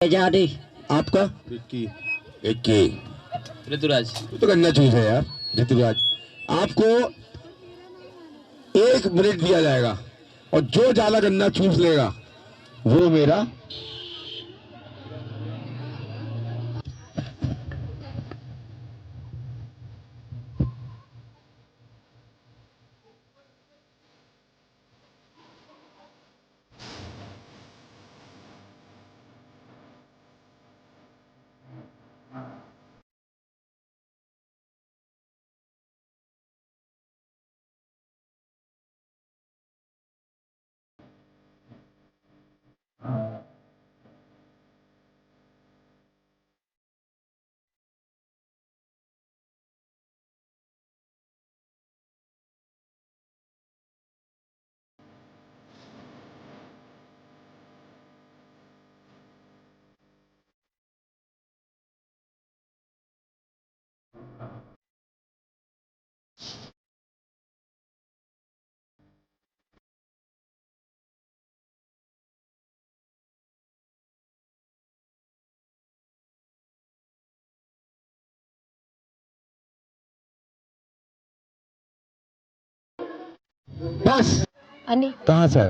आजादी। आपका विक्की इक्की ऋतुराज। तो गन्ना चूस है यार ऋतुराज। आपको 1 मिनट दिया जाएगा और जो ज्यादा गन्ना चूस लेगा वो मेरा बस। कहाँ से?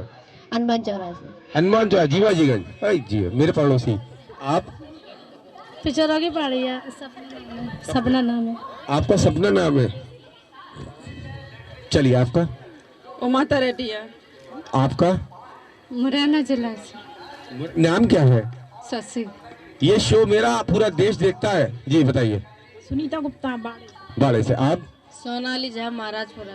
हनुमान चौराहे से। हनुमान चौराहे जीवा जीगंज। जी मेरे पड़ोसी। आप? पिछड़ा की पड़ी है। सपना नाम है। आपका सपना नाम है। चलिए आपका? उमाता रेड्डी है। आपका? मुरैना जिला से। नाम क्या है? शशि। ये शो मेरा पूरा देश देखता है। जी बताइए। सुनीता गुप्ता बाड़े से। आप? सोनाली झा महाराजपुरा।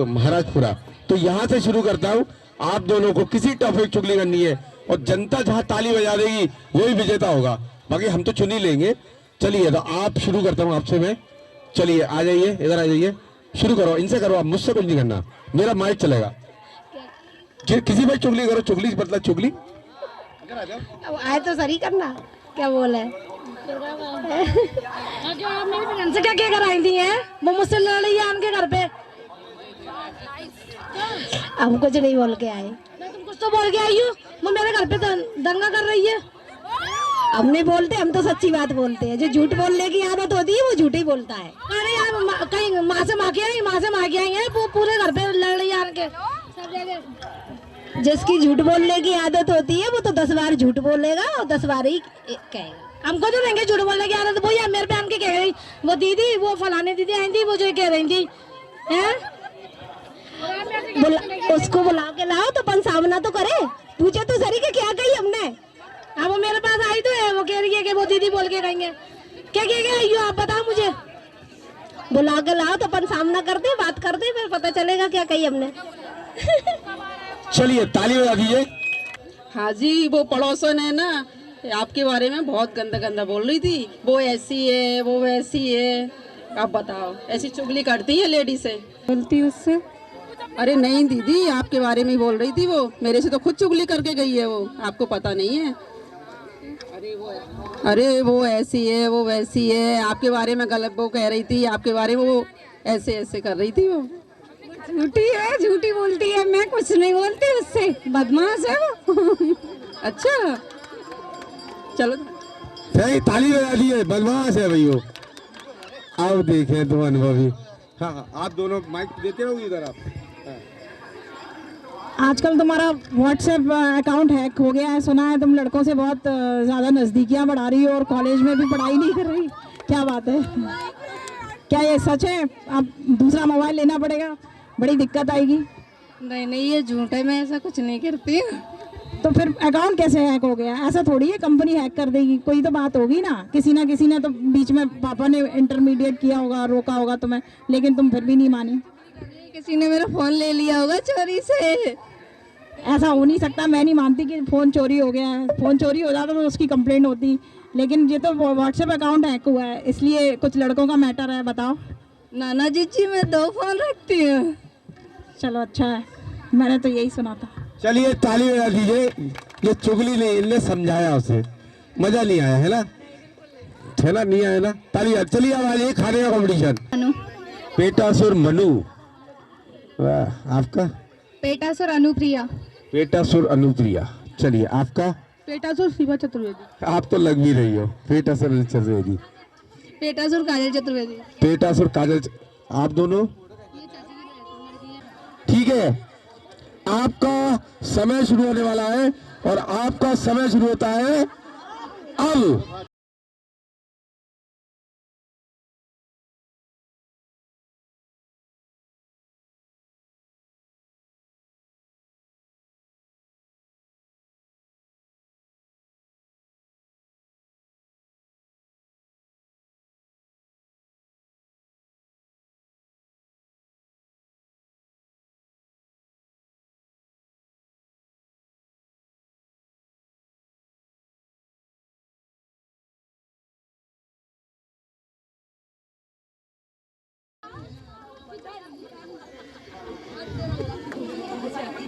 महाराजपुरा। तो यहाँ से शुरू करता हूँ। आप दोनों को किसी टॉपिक चुगली करनी है और जनता जहाँ ताली बजा देगी वही विजेता होगा, बाकी हम तो चुन ही लेंगे। चलिए तो आप शुरू करता हूँ आपसे मैं। चलिए आ जाइए, इधर आ जाइए, शुरू करो। इनसे करो, आप मुझसे कुछ नहीं करना, मेरा माइक चलेगा। किसी पर चुगली करो, चुगली मतलब चुगली। अब आए तो सही करना। क्या बोले जो आप मेरी बहन से क्या कराई थी है, वो मुझसे लड़ रही है उनके घर पे। अब कुछ नहीं बोल के आए। तुम कुछ तो बोल के आई हो। वो मेरे घर पे दंगा कर रही है। हम नहीं बोलते, हम तो सच्ची बात बोलते हैं। जो झूठ बोलने की आदत होती है वो झूठ ही बोलता है। अरे यार कहीं माँ से माँ के आई, माँ से माँ के आई है, वो पूरे घर पे लड़ रही है उनके सब जगह। जिसकी झूठ बोलने की आदत होती है वो तो 10 बार झूठ बोलेगा और 10 बार ही कहेगा। हमको तो देंगे झूठ बोलने की आदत। वो यार मेरे पे आन के कह रही, वो दीदी वो फलाने दीदी आई थी, वो जो कह रही थी हैं। उसको बुला के लाओ तो अपन सामना तो करे, पूछे तो सही के क्या कही हमने। अब वो मेरे पास आई तो है, वो कह रही है कि वो दीदी बोल के कहेंगे। क्या कह गए आप बताओ मुझे। बुला के लाओ तो अपन सामना करते, बात करते, फिर पता चलेगा क्या कही हमने। चलिए ताली बजा दीजिए। हाँ जी, वो पड़ोसन है ना, आपके बारे में बहुत गंदा गंदा बोल रही थी। वो ऐसी है, वो वैसी है। आप बताओ, ऐसी चुगली करती है लेडी से? बोलती उससे। अरे नहीं दीदी, आपके बारे में बोल रही थी वो। मेरे से तो खुद चुगली करके गई है वो, आपको पता नहीं है। अरे वो ऐसी है, वो वैसी है, आपके बारे में गलत वो कह रही थी। आपके बारे में वो ऐसे ऐसे कर रही थी। वो झूठी है, झूठी बोलती है। मैं कुछ नहीं बोलती उससे, बदमाश है वो। अच्छा चलो ताली बजा दिए, बदमाश है भाई वो। आओ देखें तुम अनुभवी। हाँ आप दोनों माइक देते रहोगे इधर आप। आजकल तुम्हारा व्हाट्सएप अकाउंट हैक हो गया है, सुना है तुम लड़कों से बहुत ज़्यादा नज़दीकियाँ बढ़ा रही हो और कॉलेज में भी पढ़ाई नहीं कर रही। क्या बात है, क्या ये सच है? अब दूसरा मोबाइल लेना पड़ेगा, बड़ी दिक्कत आएगी। नहीं ये झूठ है, मैं ऐसा कुछ नहीं करती। तो फिर अकाउंट कैसे हैक हो गया? ऐसा थोड़ी है कंपनी हैक कर देगी, कोई तो बात होगी ना किसी ने तो बीच में पापा ने इंटरमीडिएट किया होगा, रोका होगा तुम्हें, लेकिन तुम फिर भी नहीं मानी। किसी ने मेरा फोन ले लिया होगा चोरी से। ऐसा हो नहीं सकता, मैं नहीं मानती कि फ़ोन चोरी हो गया है। फ़ोन चोरी हो जाता तो उसकी कंप्लेंट होती, लेकिन ये तो व्हाट्सएप अकाउंट हैक हुआ है, इसलिए कुछ लड़कों का मैटर है। बताओ। नाना जी मैं 2 फोन रखती हूँ। चलो अच्छा है, मैंने तो यही सुना था। चलिए ताली बजा दीजिए। ये चुगली नहीं, इनने समझाया उसे, मजा नहीं आया है ना, नहीं आया ना। ताली। चलिए अब आ जाइए खाने का कॉम्पिटिशन। पेटासुर मनु। वाह। आपका? पेटासुर अनुप्रिया। पेटासुर अनुप्रिया। चलिए आपका? पेटासुर शिवा चतुर्वेदी। आप तो लग भी रही हो, पेटासुर चतुर्वेदी। पेटासुर काजल चतुर्वेदी। पेटासुर काजल, आप दोनों ठीक है। आपका समय शुरू होने वाला है और आपका समय शुरू होता है अब।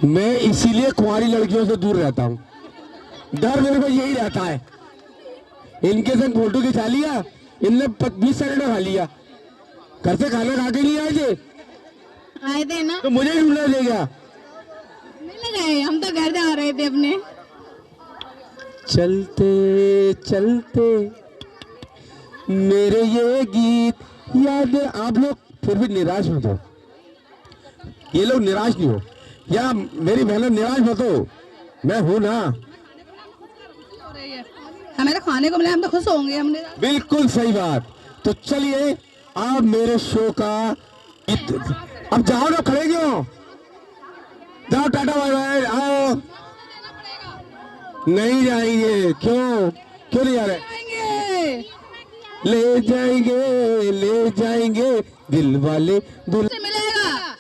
मैं इसीलिए कुंवारी लड़कियों से दूर रहता हूं, डर मेरे को यही रहता है। इनके संग फोटो खिंचा लिया, इनने 20 सेकंड में खा लिया। घर से खाना खा के नहीं आए थे, आए थे ना, तो मुझे ढूंढना देगा। मिल गए, हम तो घर जा रहे थे अपने। चलते चलते मेरे ये गीत याद। आप लोग फिर भी निराश मत हो, ये लोग निराश नहीं हो, या मेरी बहन निराश मत हो, मैं हूं ना। हमें तो खाने को मिला, हम तो खुश होंगे। हमने बिल्कुल सही बात। तो चलिए आप मेरे शो का अब जाओ ना, खड़े क्यों? जाओ, टाटा बाय बाय, आओ। नहीं जाएंगे, क्यों क्यों नहीं जा रहे? ले जाएंगे दिल वाले दिल से मिलेगा,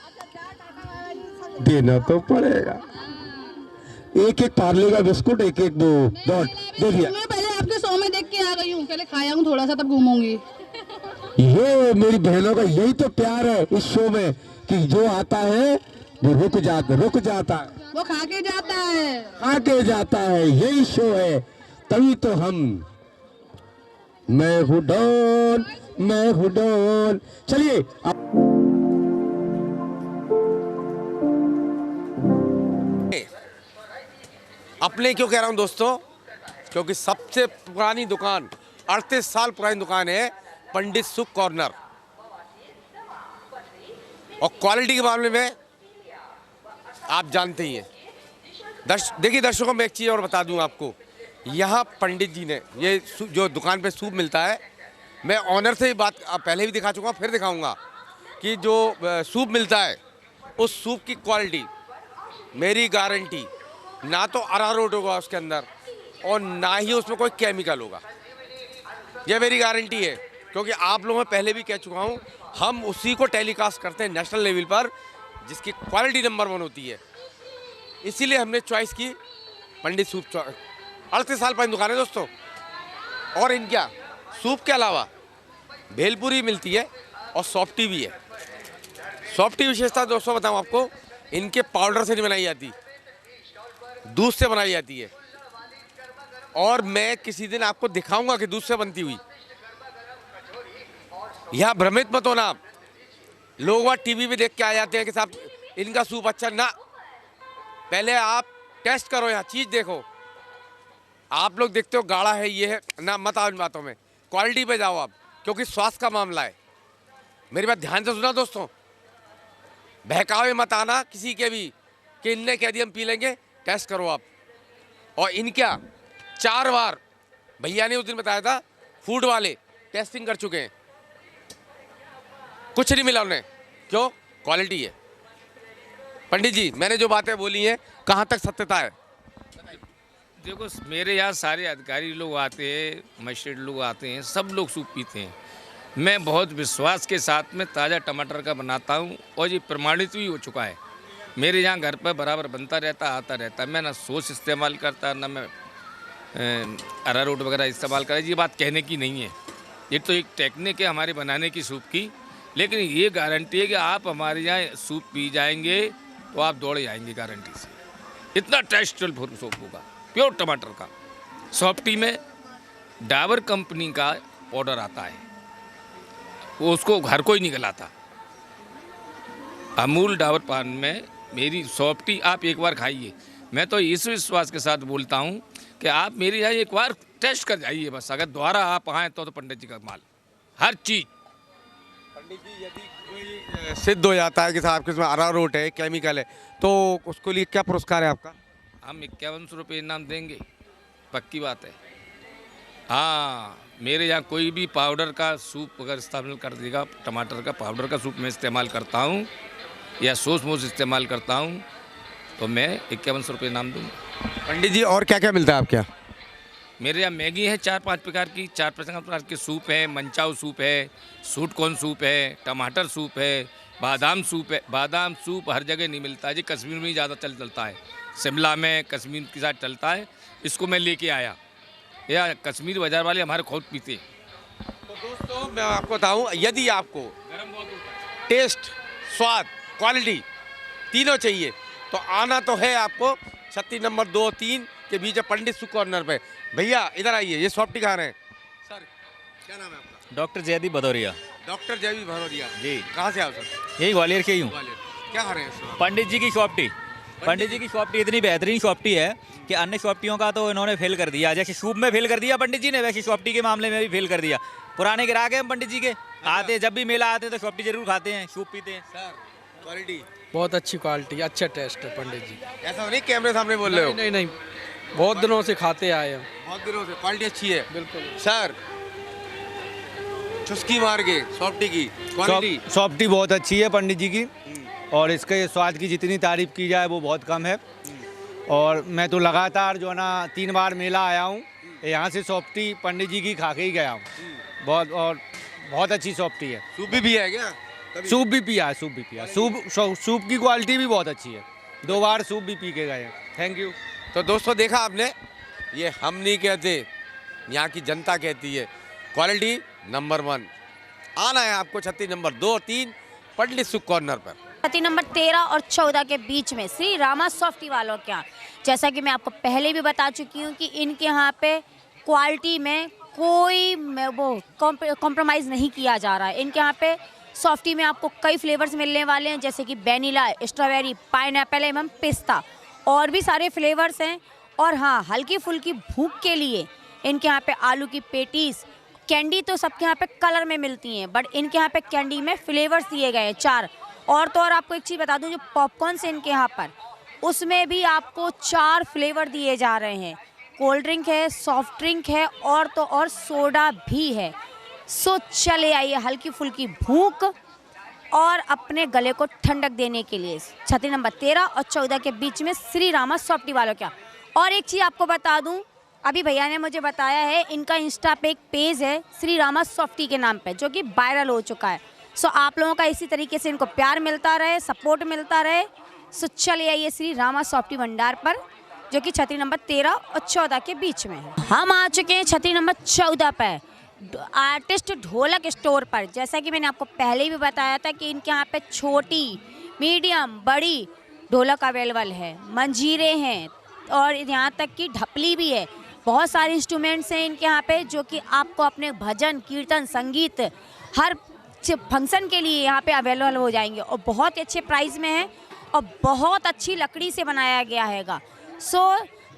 देना तो पड़ेगा। एक एक पार्ले का बिस्कुट, एक एक दो डॉट दे दिया। मैं पहले आपके शो में देख के आ गई हूँ, पहले खाया हूँ थोड़ा सा, तब घूमूंगी। ये मेरी बहनों का यही तो प्यार है इस शो में, कि जो आता है वो रुक जाता है, वो खा के जाता है, आके जाता है। यही शो है, तभी तो हम। मैं हूँ डॉन। चलिए अपने क्यों कह रहा हूं दोस्तों, क्योंकि सबसे पुरानी दुकान, 38 साल पुरानी दुकान है पंडित सुख कॉर्नर। और क्वालिटी के मामले में आप जानते ही हैं। देखिए दर्शकों, मैं एक चीज़ और बता दूं आपको, यहाँ पंडित जी ने ये जो दुकान पे सूप मिलता है, मैं ऑनर से ही बात पहले भी दिखा चुका हूँ, फिर दिखाऊंगा कि जो सूप मिलता है उस सूप की क्वालिटी, मेरी गारंटी, ना तो अरारोट होगा उसके अंदर और ना ही उसमें कोई केमिकल होगा। ये मेरी गारंटी है, क्योंकि आप लोगों में पहले भी कह चुका हूँ, हम उसी को टेलीकास्ट करते हैं नेशनल लेवल पर जिसकी क्वालिटी नंबर 1 होती है। इसीलिए हमने चॉइस की पंडित सूप। 38 साल पुरानी दुकान है दोस्तों। और इनका सूप के अलावा भेलपुरी मिलती है और सॉफ्टी भी है। सॉफ्टी विशेषता दोस्तों बताऊँ आपको, इनके पाउडर से नहीं बनाई जाती, दूध से बनाई जाती है। और मैं किसी दिन आपको दिखाऊंगा कि दूध से बनती हुई। यह भ्रमित मत होना आप, लोग वहाँ टीवी पे देख के आ जाते हैं कि साहब इनका सूप अच्छा ना। पहले आप टेस्ट करो, यहाँ चीज़ देखो। आप लोग देखते हो गाढ़ा है, ये है ना, मत आओ इन बातों में, क्वालिटी पे जाओ आप, क्योंकि स्वास्थ्य का मामला है। मेरी बात ध्यान से सुना दोस्तों, बहकावे मत आना किसी के भी कि इनने कह दिया हम पी लेंगे। टेस्ट करो आप। और इनका 4 बार भैया ने उस दिन बताया था, फूड वाले टेस्टिंग कर चुके हैं, कुछ नहीं मिला उन्हें। क्यों? क्वालिटी है। पंडित जी, मैंने जो बातें बोली हैं कहाँ तक सत्यता है? देखो, मेरे यहाँ सारे अधिकारी लोग आते हैं, मजिस्ट्रेट लोग आते हैं, सब लोग सूप पीते हैं। मैं बहुत विश्वास के साथ में ताज़ा टमाटर का बनाता हूँ और ये प्रमाणित भी हो चुका है। मेरे यहाँ घर पर बराबर बनता रहता, आता रहता। मैं ना सॉस इस्तेमाल करता, ना मैं अरारोट वगैरह इस्तेमाल करता। ये बात कहने की नहीं है, ये तो एक टेक्निक है हमारे बनाने की सूप की। लेकिन ये गारंटी है कि आप हमारे यहाँ सूप पी जाएंगे तो आप दौड़ जाएंगे गारंटी से। इतना टेस्टफुल सूप होगा, प्योर टमाटर का। सॉफ्टी में डाबर कंपनी का ऑर्डर आता है, वो उसको घर को ही निकलाता। अमूल डाबर पान में मेरी सॉफ्टी आप एक बार खाइए, मैं तो इस विश्वास के साथ बोलता हूँ कि आप मेरे यहाँ एक बार टेस्ट कर जाइए बस। अगर दोबारा आप आएँ तो पंडित जी का माल हर चीज़। पंडित जी यदि कोई सिद्ध हो जाता है कि साहब किसमें अरारोट है, केमिकल है, तो उसके लिए क्या पुरस्कार है आपका? हम 5100 रुपये इनाम देंगे, पक्की बात है। हाँ, मेरे यहाँ कोई भी पाउडर का सूप अगर इस्तेमाल कर देगा, टमाटर का पाउडर का सूप मैं इस्तेमाल करता हूँ या सॉस मोस इस्तेमाल करता हूँ, तो मैं 5100 रुपये इनाम दूँगा। पंडित जी और क्या क्या मिलता है आपके यहाँ? मेरे यहाँ मैगी है 4-5 प्रकार की, 4-5 प्रकार के सूप है। मंचाऊ सूप है, सूट कॉर्न सूप है, टमाटर सूप है, बादाम सूप है। बादाम सूप हर जगह नहीं मिलता है जी, कश्मीर में ही ज़्यादा चलता है, शिमला में कश्मीर के साथ चलता है। इसको मैं लेके आया, या कश्मीर बाजार वाले हमारे खुद पीते हैं। तो दोस्तों मैं आपको बताऊँ, यदि आपको टेस्ट, स्वाद, क्वालिटी तीनों चाहिए तो आना तो है आपको 36 नंबर 2-3 के बीच में पंडित सुख कॉर्नर पे। भैया इधर आइए, ये सॉफ्टी खा रहे हैं सर, क्या नाम है आपका? डॉक्टर जयदीप भदौरिया। डॉक्टर जयदीप भदौरिया जी। कहाँ से आप सर? यही ग्वालियर के ही हूँ। क्या खा रहे हैं सर? पंडित जी की शॉप टी। पंडित जी की शॉप टी इतनी बेहतरीन शॉप टी है कि अन्य शॉप टीयों का तो इन्होंने फेल कर दिया। जैसे सूप में फेल कर दिया पंडित जी ने, वैसे शॉप टी के मामले में भी फेल कर दिया। पुराने ग्राहक हैं हम पंडित जी के, आते जब भी मेला आते हैं तो शॉप टी जरूर खाते हैं, सूप पीते हैं। सर क्वालिटी बहुत अच्छी क्वालिटी, अच्छा टेस्ट है पंडित जी। ऐसा नहीं कैमरे सामने बोल रहे हो? नहीं नहीं, बहुत दिनों से खाते आए हम। बहुत दिनों से क्वालिटी अच्छी है बिल्कुल सर। चुस्की मार के सॉफ्टी की क्वालिटी। सॉफ्टी बहुत अच्छी है पंडित जी की, और इसके स्वाद की जितनी तारीफ की जाए वो बहुत कम है। और मैं तो लगातार जो है ना 3 बार मेला आया हूँ, यहाँ से सॉफ्टी पंडित जी की खा के ही गया हूँ। बहुत अच्छी सॉफ्टी है। सूप भी है क्या? सूप भी पिया है, सूप भी पिया। सूप की क्वालिटी भी बहुत अच्छी है, 2 बार सूप भी पी के गए हैं। Thank you. तो दोस्तों देखा आपने, ये हम नहीं कहते, यहाँ की जनता कहती है, क्वालिटी नंबर 1। आना है आपको 36 नंबर 2-3 पंडित सुख कॉर्नर पर। 36 नंबर 13 और 14 के बीच में श्री रामा सॉफ्टी वालों के यहाँ, जैसा कि मैं आपको पहले भी बता चुकी हूँ कि इनके यहाँ पे क्वालिटी में कोई वो कॉम्प्रोमाइज़ नहीं किया जा रहा है। इनके यहाँ पे सॉफ्टी में आपको कई फ्लेवर्स मिलने वाले हैं, जैसे कि वैनिला, स्ट्रॉबेरी, पाइनएप्पल एवं पिस्ता, और भी सारे फ्लेवर्स हैं। और हाँ, हल्की फुल्की भूख के लिए इनके यहाँ पे आलू की पेटीज, कैंडी तो सबके यहाँ पे कलर में मिलती हैं, बट इनके यहाँ पे कैंडी में फ्लेवर्स दिए गए हैं 4। और तो और आपको एक चीज़ बता दूं, जो पॉपकॉर्न्स हैं इनके यहाँ पर, उसमें भी आपको 4 फ्लेवर दिए जा रहे हैं। कोल्ड ड्रिंक है, सॉफ्ट ड्रिंक है, और तो और सोडा भी है। सो चले आइए हल्की फुल्की भूख और अपने गले को ठंडक देने के लिए 36 नंबर 13 और 14 के बीच में श्री रामा सॉफ्टी वालों क्या। और एक चीज़ आपको बता दूं, अभी भैया ने मुझे बताया है, इनका इंस्टा पे एक पेज है श्री रामा सॉफ्टी के नाम पे, जो कि वायरल हो चुका है। सो आप लोगों का इसी तरीके से इनको प्यार मिलता रहे, सपोर्ट मिलता रहे। सो चले आइए श्री रामा सॉफ्टी भंडार पर, जो कि 36 नंबर 13 और 14 के बीच में है। हम आ चुके हैं 36 नंबर 14 पर, आर्टिस्ट ढोलक स्टोर पर। जैसा कि मैंने आपको पहले भी बताया था कि इनके यहाँ पे छोटी, मीडियम, बड़ी ढोलक अवेलेबल है, मंजीरे हैं, और यहाँ तक कि ढपली भी है। बहुत सारे इंस्ट्रूमेंट्स हैं इनके यहाँ पे, जो कि आपको अपने भजन, कीर्तन, संगीत हर फंक्शन के लिए यहाँ पे अवेलेबल हो जाएंगे, और बहुत अच्छे प्राइस में है, और बहुत अच्छी लकड़ी से बनाया गया हैगा। सो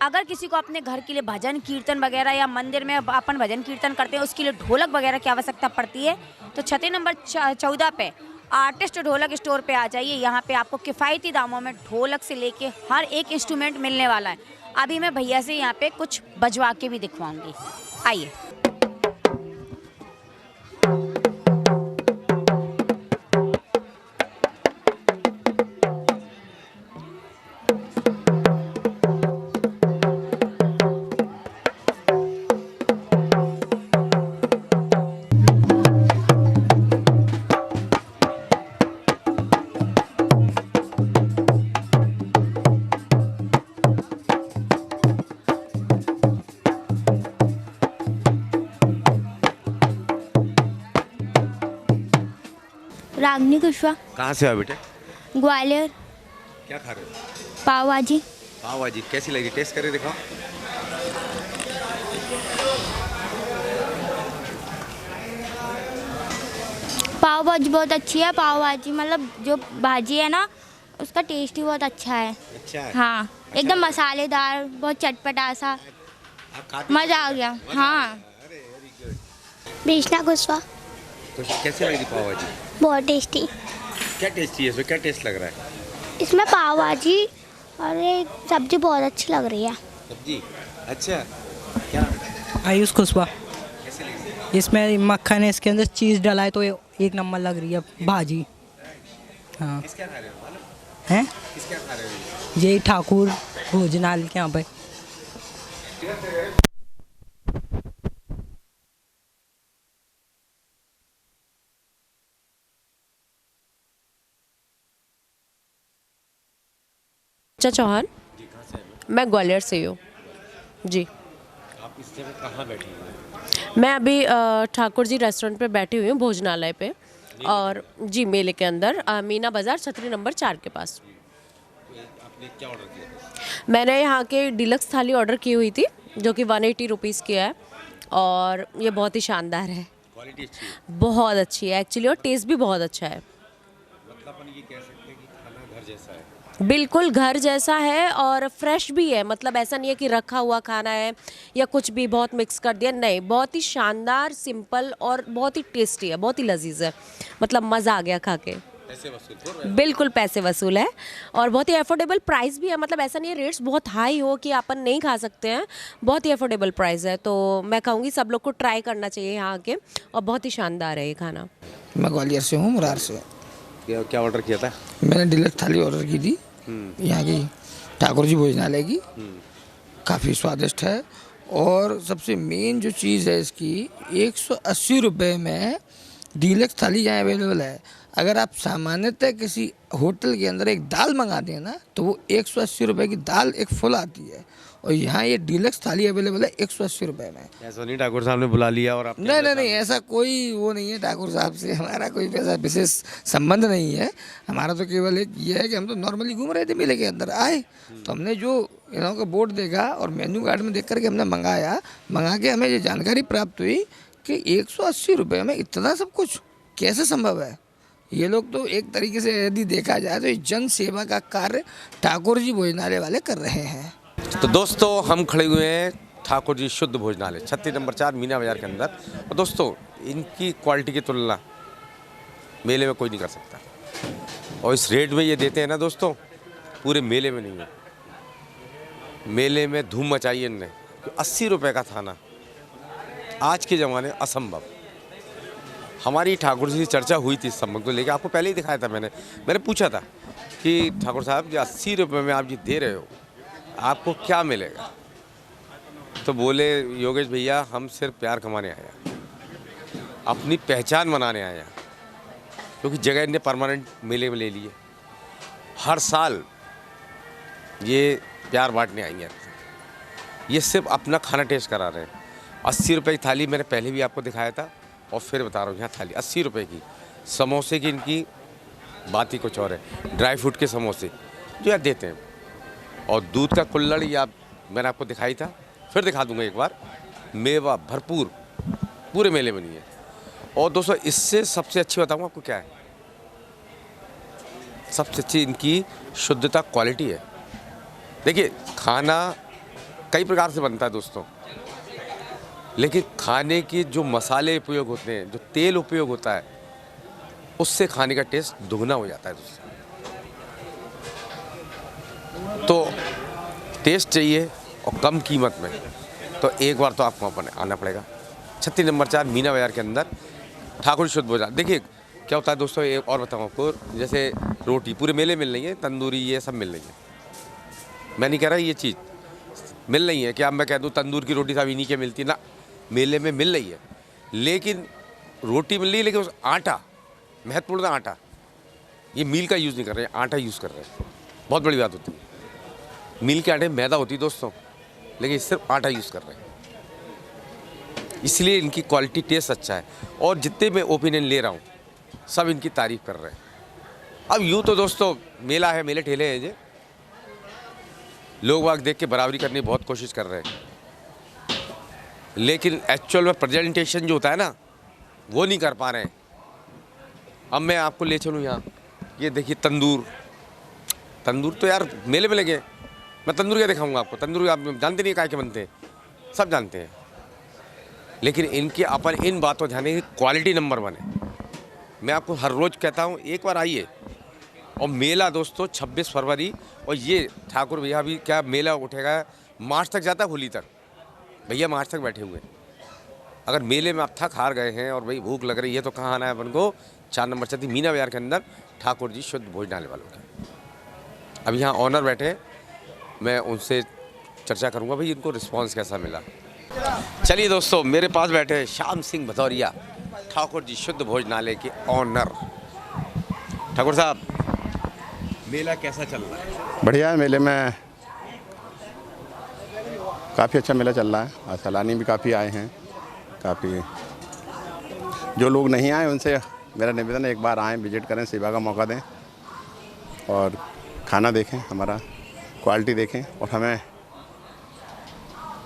अगर किसी को अपने घर के लिए भजन कीर्तन वगैरह, या मंदिर में अपन भजन कीर्तन करते हैं, उसके लिए ढोलक वगैरह की आवश्यकता पड़ती है, तो 36 नंबर 14 पे आर्टिस्ट ढोलक स्टोर पे आ जाइए। यहाँ पे आपको किफ़ायती दामों में ढोलक से लेके हर एक इंस्ट्रूमेंट मिलने वाला है। अभी मैं भैया से यहाँ पे कुछ बजवा के भी दिखवाऊँगी, आइए। रागनी कुशवा। कहाँ से हो बेटे? ग्वालियर। क्या खा रहे हो? पाव भाजी। पाव भाजी कैसी लगी? टेस्ट करके दिखाओ। पाव भाजी बहुत अच्छी है। पाव भाजी मतलब जो भाजी है ना, उसका टेस्ट ही बहुत अच्छा है। अच्छा है। हाँ, एकदम मसालेदार, बहुत चटपटा सा, मज़ा आ गया। हाँ। कृष्णा कुशवाहा। तो कैसे लगी पाव भाजी? बहुत टेस्टी। क्या टेस्टी है इसमें, क्या टेस्ट लग रहा है? इसमें पाव भाजी और ये सब्जी बहुत अच्छी लग रही है। सब्जी अच्छा क्या? आयुष कुशवाहा। कैसे लगी? इसमें मक्खन है, इसके अंदर चीज़ डाला है तो ये एक नंबर लग रही है भाजी। हाँ। किसका खा रहे हो मालूम? हैं? किसका खा रहे हो? यही ठाकुर भोजनालय के यहाँ पे। चौहान। मैं ग्वालियर से हूँ जी। आप इस जगह कहाँ बैठी हैं? मैं अभी ठाकुर जी रेस्टोरेंट पे बैठी हुई हूँ, भोजनालय पे, और जी मेले के अंदर मीना बाज़ार छतरी नंबर 4 के पास। आपने क्या ऑर्डर किया था? मैंने यहाँ के डिलक्स थाली ऑर्डर की हुई थी जो कि 180 रुपीज़ की है, और ये बहुत ही शानदार है। क्वालिटी अच्छी है? बहुत अच्छी है एक्चुअली, और टेस्ट भी बहुत अच्छा है। मतलब अपन ये कह सकते हैं कि खाना घर जैसा है। बिल्कुल घर जैसा है और फ्रेश भी है, मतलब ऐसा नहीं है कि रखा हुआ खाना है या कुछ भी बहुत मिक्स कर दिया, नहीं, बहुत ही शानदार, सिंपल और बहुत ही टेस्टी है, बहुत ही लजीज है, मतलब मज़ा आ गया खा के। पैसे वसूल? बिल्कुल पैसे वसूल है, और बहुत ही अफोर्डेबल प्राइस भी है, मतलब ऐसा नहीं है रेट्स बहुत हाई हो कि अपन नहीं खा सकते हैं, बहुत ही अफोर्डेबल प्राइस है। तो मैं कहूँगी सब लोग को ट्राई करना चाहिए यहाँ के, और बहुत ही शानदार है ये खाना। मैं ग्वालियर से हूँ, मुरार से। क्या ऑर्डर किया था? मैंने डिलक्स थाली ऑर्डर की थी यहाँ की ठाकुर जी भोजनालय की। काफ़ी स्वादिष्ट है, और सबसे मेन जो चीज़ है इसकी, 180 रुपये में डिलक्स थाली यहाँ अवेलेबल है। अगर आप सामान्यतः किसी होटल के अंदर एक दाल मंगाते हैं ना, तो वो 180 रुपये की दाल एक फुल आती है, और यहाँ ये डिलक्स थाली अवेलेबल है 180 रुपये में। ऐसा नहीं ठाकुर साहब ने बुला लिया और आप? नहीं, ऐसा कोई वो नहीं है ठाकुर साहब से, हमारा कोई ऐसा विशेष संबंध नहीं है। हमारा तो केवल एक ये है कि हम तो नॉर्मली घूम रहे थे, मेले के अंदर आए तो हमने जो इन्हों का बोर्ड देखा और मेन्यू कार्ड में देख करके हमने मंगा के हमें ये जानकारी प्राप्त हुई कि 180 रुपये में इतना सब कुछ कैसे संभव है। ये लोग तो एक तरीके से यदि देखा जाए तो ये जन सेवा का कार्य ठाकुर जी भोजनालय वाले कर रहे हैं। तो दोस्तों हम खड़े हुए हैं ठाकुर जी शुद्ध भोजनालय छतरी नंबर 4 मीना बाज़ार के अंदर, और दोस्तों इनकी क्वालिटी की तुलना मेले में कोई नहीं कर सकता, और इस रेट में ये देते हैं ना दोस्तों, पूरे मेले में नहीं है। मेले में धूम मचाई इनने, 80 रुपये का खाना आज के ज़माने असंभव। हमारी ठाकुर जी से चर्चा हुई थी इस संबंध को लेकर, आपको पहले ही दिखाया था मैंने पूछा था कि ठाकुर साहब जो 80 रुपये में आप जी दे रहे हो, आपको क्या मिलेगा? तो बोले योगेश भैया हम सिर्फ प्यार कमाने आए हैं, अपनी पहचान बनाने आए हैं, क्योंकि जगह इनने परमानेंट मेले में ले लिए। हर साल ये प्यार बांटने आएंगे, ये सिर्फ अपना खाना टेस्ट करा रहे हैं। 80 रुपये की थाली मैंने पहले भी आपको दिखाया था, और फिर बता रहा हूँ, यहाँ थाली 80 रुपये की। समोसे की इनकी बात ही कुछ और है, ड्राई फ्रूट के समोसे जो यार देते हैं, और दूध का कुल्हड़ या मैंने आपको दिखाई था, फिर दिखा दूंगा एक बार, मेवा भरपूर पूरे मेले में नहीं है। और दोस्तों इससे सबसे अच्छी बताऊँ आपको क्या है, सबसे अच्छी इनकी शुद्धता, क्वालिटी है। देखिए खाना कई प्रकार से बनता है दोस्तों, लेकिन खाने के जो मसाले उपयोग होते हैं, जो तेल उपयोग होता है, उससे खाने का टेस्ट दुगना हो जाता है दोस्तों। तो टेस्ट चाहिए और कम कीमत में, तो एक बार तो आपको वहाँ आना पड़ेगा। छतरी नंबर 4 मीना बाज़ार के अंदर ठाकुर शुद्ध भोजनालय। देखिए क्या होता है दोस्तों, एक और बताऊँ आपको, जैसे रोटी पूरे मेले मिल रही है, तंदूरी ये सब मिल रही है। मैं नहीं कह रहा ये चीज़ मिल रही है, क्या मैं कह दूँ तंदूर की रोटी साहब इन्हीं के मिलती ना, मेले में मिल रही है, लेकिन रोटी मिल रही है, लेकिन उस आटा, महत्वपूर्ण आटा, ये मील का यूज़ नहीं कर रहे हैं, आटा यूज़ कर रहे हैं। बहुत बड़ी बात होती है, मील के आटे में मैदा होती है दोस्तों, लेकिन सिर्फ आटा यूज़ कर रहे हैं, इसलिए इनकी क्वालिटी टेस्ट अच्छा है। और जितने मैं ओपिनियन ले रहा हूँ सब इनकी तारीफ़ कर रहे हैं। अब यूँ तो दोस्तों मेला है, मेले ठेले हैं, ये लोग वाग देख के बराबरी करने की बहुत कोशिश कर रहे हैं, लेकिन एक्चुअल में प्रेजेंटेशन जो होता है ना, वो नहीं कर पा रहे हैं। अब मैं आपको ले चलूँ यहाँ, ये देखिए तंदूर, तंदूर तो यार मेले में लगे, मैं तंदूर क्या दिखाऊंगा आपको? तंदूर आप जानते नहीं काय के बनते हैं, सब जानते हैं। लेकिन इनके अपन इन बातों ध्यान दें, क्वालिटी नंबर 1 है। मैं आपको हर रोज़ कहता हूँ एक बार आइए। और मेला दोस्तों 26 फरवरी, और ये ठाकुर भैया भी क्या मेला उठेगा, मार्च तक जाता है, होली तक। भैया मार्च तक बैठे हुए। अगर मेले में आप थक हार गए हैं और भाई भूख लग रही है तो कहाँ आना है अपन को? 4 नंबर छती मीना बाजार के अंदर ठाकुर जी शुद्ध भोजनालय वालों के। अब यहाँ ऑनर बैठे हैं, मैं उनसे चर्चा करूँगा भाई इनको रिस्पॉन्स कैसा मिला। चलिए दोस्तों, मेरे पास बैठे हैं श्याम सिंह भदौरिया, ठाकुर जी शुद्ध भोजनालय के ऑनर। ठाकुर साहब, मेला कैसा चल रहा है? बढ़िया है, मेले में काफ़ी अच्छा मेला चल रहा है। और सैलानी भी काफ़ी आए हैं। काफ़ी जो लोग नहीं आए उनसे मेरा निवेदन है, एक बार आएँ, विजिट करें, सेवा का मौका दें और खाना देखें, हमारा क्वालिटी देखें और हमें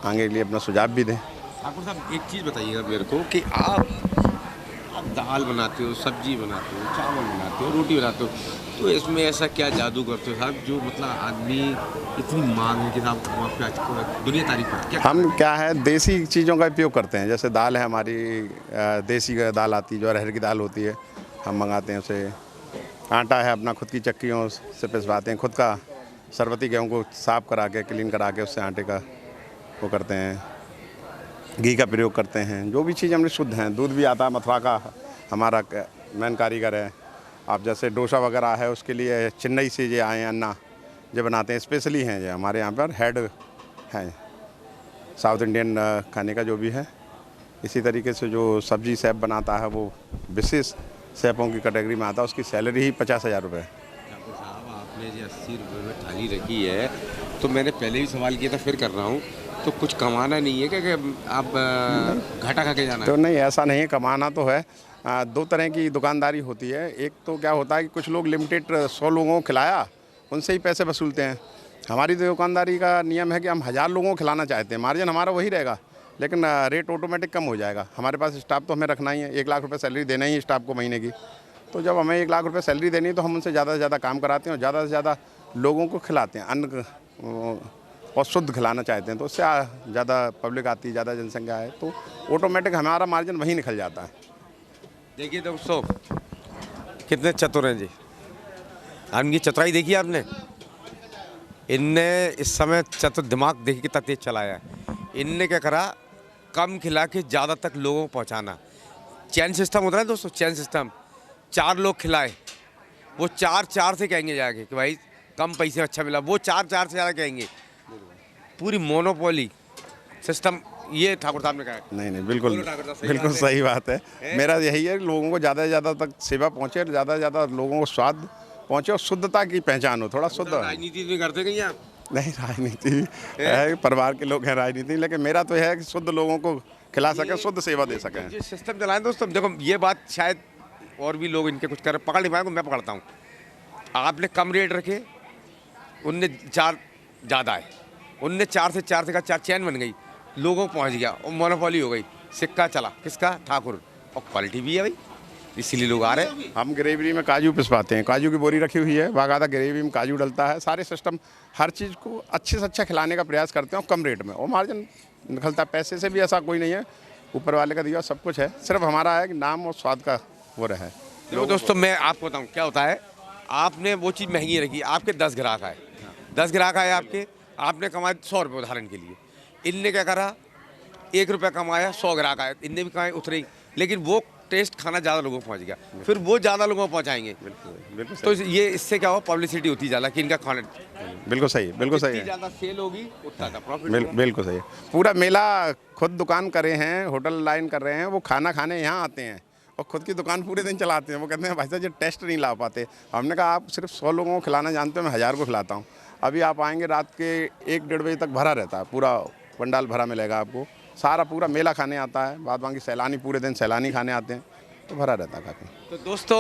आगे के लिए अपना सुझाव भी दें। ठाकुर साहब, एक चीज़ बताइएगा मेरे को कि आप दाल बनाते हो, सब्जी बनाते हो, चावल बनाते हो, रोटी बनाते हो, तो इसमें ऐसा क्या जादू करते हो साहब जो मतलब आदमी इतनी मांग है कि साहब दुनिया तारीफ करती है? हम क्या है, देसी चीज़ों का उपयोग करते हैं। जैसे दाल है हमारी, देसी दाल आती है, जो अरहर की दाल होती है, हम मंगाते हैं उसे। आटा है अपना, खुद की चक्कियों से पिसवाते हैं, खुद का सरबती गेहूँ को साफ़ करा के, क्लीन करा के उससे आटे का वो करते हैं। घी का प्रयोग करते हैं। जो भी चीज़ हमने शुद्ध हैं। दूध भी आता है मथुरा का, हमारा मेन कारीगर है। आप जैसे डोसा वगैरह है, उसके लिए चेन्नई से ये आए हैं, अन्ना जो बनाते हैं, स्पेशली हैं ये हमारे यहाँ पर हेड हैं साउथ इंडियन खाने का जो भी है। इसी तरीके से जो सब्जी शेफ़ बनाता है वो विशेष शेफ़ों की कैटेगरी में आता है, उसकी सैलरी ही 50,000 रुपये। ठाकुर साहब, आपने जो 80 रुपये में थाली रखी है, तो मैंने पहले भी सवाल किया था, फिर कर रहा हूँ, तो कुछ कमाना नहीं है क्या कि आप घाटा खा के जाना? तो नहीं, ऐसा नहीं है, कमाना तो है। 2 तरह की दुकानदारी होती है। एक तो क्या होता है कि कुछ लोग लिमिटेड 100 लोगों को खिलाया, उनसे ही पैसे वसूलते हैं। हमारी तो दुकानदारी का नियम है कि हम 1000 लोगों को खिलाना चाहते हैं, मार्जिन हमारा वही रहेगा, लेकिन रेट ऑटोमेटिक कम हो जाएगा। हमारे पास स्टाफ तो हमें रखना ही है, 1 लाख रुपये सैलरी देना ही है स्टाफ को महीने की। तो जब हमें 1 लाख रुपये सैलरी देनी है तो हम उनसे ज़्यादा से ज़्यादा काम कराते हैं और ज़्यादा से ज़्यादा लोगों को खिलाते हैं, अन्न और शुद्ध खिलाना चाहते हैं। तो उससे ज़्यादा पब्लिक आती है, ज़्यादा जनसंख्या है, तो ऑटोमेटिक हमारा मार्जिन वहीं निकल जाता है। देखिए दोस्तों, कितने चतुर हैं जी। इनकी चतुराई देखिए आपने। इनने इस समय चतुर दिमाग देखिए कितना तेज चलाया है। इनने क्या करा, कम खिला के ज़्यादा तक लोगों को पहुंचाना। चैन सिस्टम होता है दोस्तों, चैन सिस्टम। 4 लोग खिलाए, वो 4 से कहेंगे जाके कि भाई कम पैसे में अच्छा मिला, वो 4 से ज़्यादा कहेंगे। पूरी मोनोपोली सिस्टम ये ठाकुर साहब ने कहा। नहीं, बिल्कुल सही बात है। मेरा यही है कि लोगों को ज़्यादा से ज़्यादा तक सेवा पहुँचे, ज़्यादा से ज़्यादा लोगों को स्वाद पहुँचे और शुद्धता की पहचान हो, थोड़ा शुद्ध। राजनीति भी करते कहीं आप? नहीं, राजनीति है, परिवार के लोग हैं राजनीति, लेकिन मेरा तो है कि शुद्ध लोगों को खिला सकें, शुद्ध सेवा दे सकें। ये सिस्टम चलाएं दोस्तों। देखो, ये बात शायद और भी लोग इनके कुछ कर पकड़ नहीं पाएंगे, मैं पकड़ता हूँ। आपने कम रेट रखे, उनने 4 ज़्यादा है, उनने 4 से कहा, 4 चैन बन गई, लोगों को पहुँच गया और मोनोपोली हो गई। सिक्का चला किसका? ठाकुर। और क्वालिटी भी है भाई, इसीलिए लोग आ रहे हैं। हम ग्रेवी में काजू पिसवाते हैं, काजू की बोरी रखी हुई है, बाकायदा ग्रेवी में काजू डलता है। सारे सिस्टम, हर चीज़ को अच्छे से अच्छा खिलाने का प्रयास करते हैं और कम रेट में, और मार्जिन निकलता है। पैसे से भी ऐसा कोई नहीं है, ऊपर वाले का दिया सब कुछ है, सिर्फ हमारा है कि नाम और स्वाद का वो रहे। देखो दोस्तों, मैं आपको बताऊँ क्या होता है। आपने वो चीज़ महंगी रखी, आपके 10 ग्राहक आए, 10 ग्राहक आए आपने कमाए 100 रुपये उदाहरण के लिए। इनने क्या करा, 1 रुपया कमाया, 100 ग्राहक आए, इनने भी कमाए उतरे ही, लेकिन वो टेस्ट खाना ज़्यादा लोगों को पहुंच गया, फिर वो ज़्यादा लोगों को पहुंचाएंगे। बिल्कुल। तो ये इससे क्या हो, पब्लिसिटी होती ज़्यादा कि इनका खाना। बिल्कुल सही है। ज़्यादा सेल होगी उतना का प्रॉफिट। बिल्कुल सही है। पूरा मेला खुद दुकान करे हैं, होटल लाइन कर रहे हैं, वो खाना खाने यहाँ आते हैं और खुद की दुकान पूरे दिन चलाते हैं। वो कहते हैं भाई साहब ये टेस्ट नहीं ला पाते। हमने कहा आप सिर्फ 100 लोगों को खिलाना जानते हो, मैं 1000 को खिलाता हूँ। अभी आप आएंगे रात के 1-1:30 बजे तक भरा रहता है, पूरा पंडाल भरा मिलेगा आपको। सारा पूरा मेला खाने आता है, बाद बाकी सैलानी पूरे दिन सैलानी खाने आते हैं, तो भरा रहता है काफ़ी। तो दोस्तों,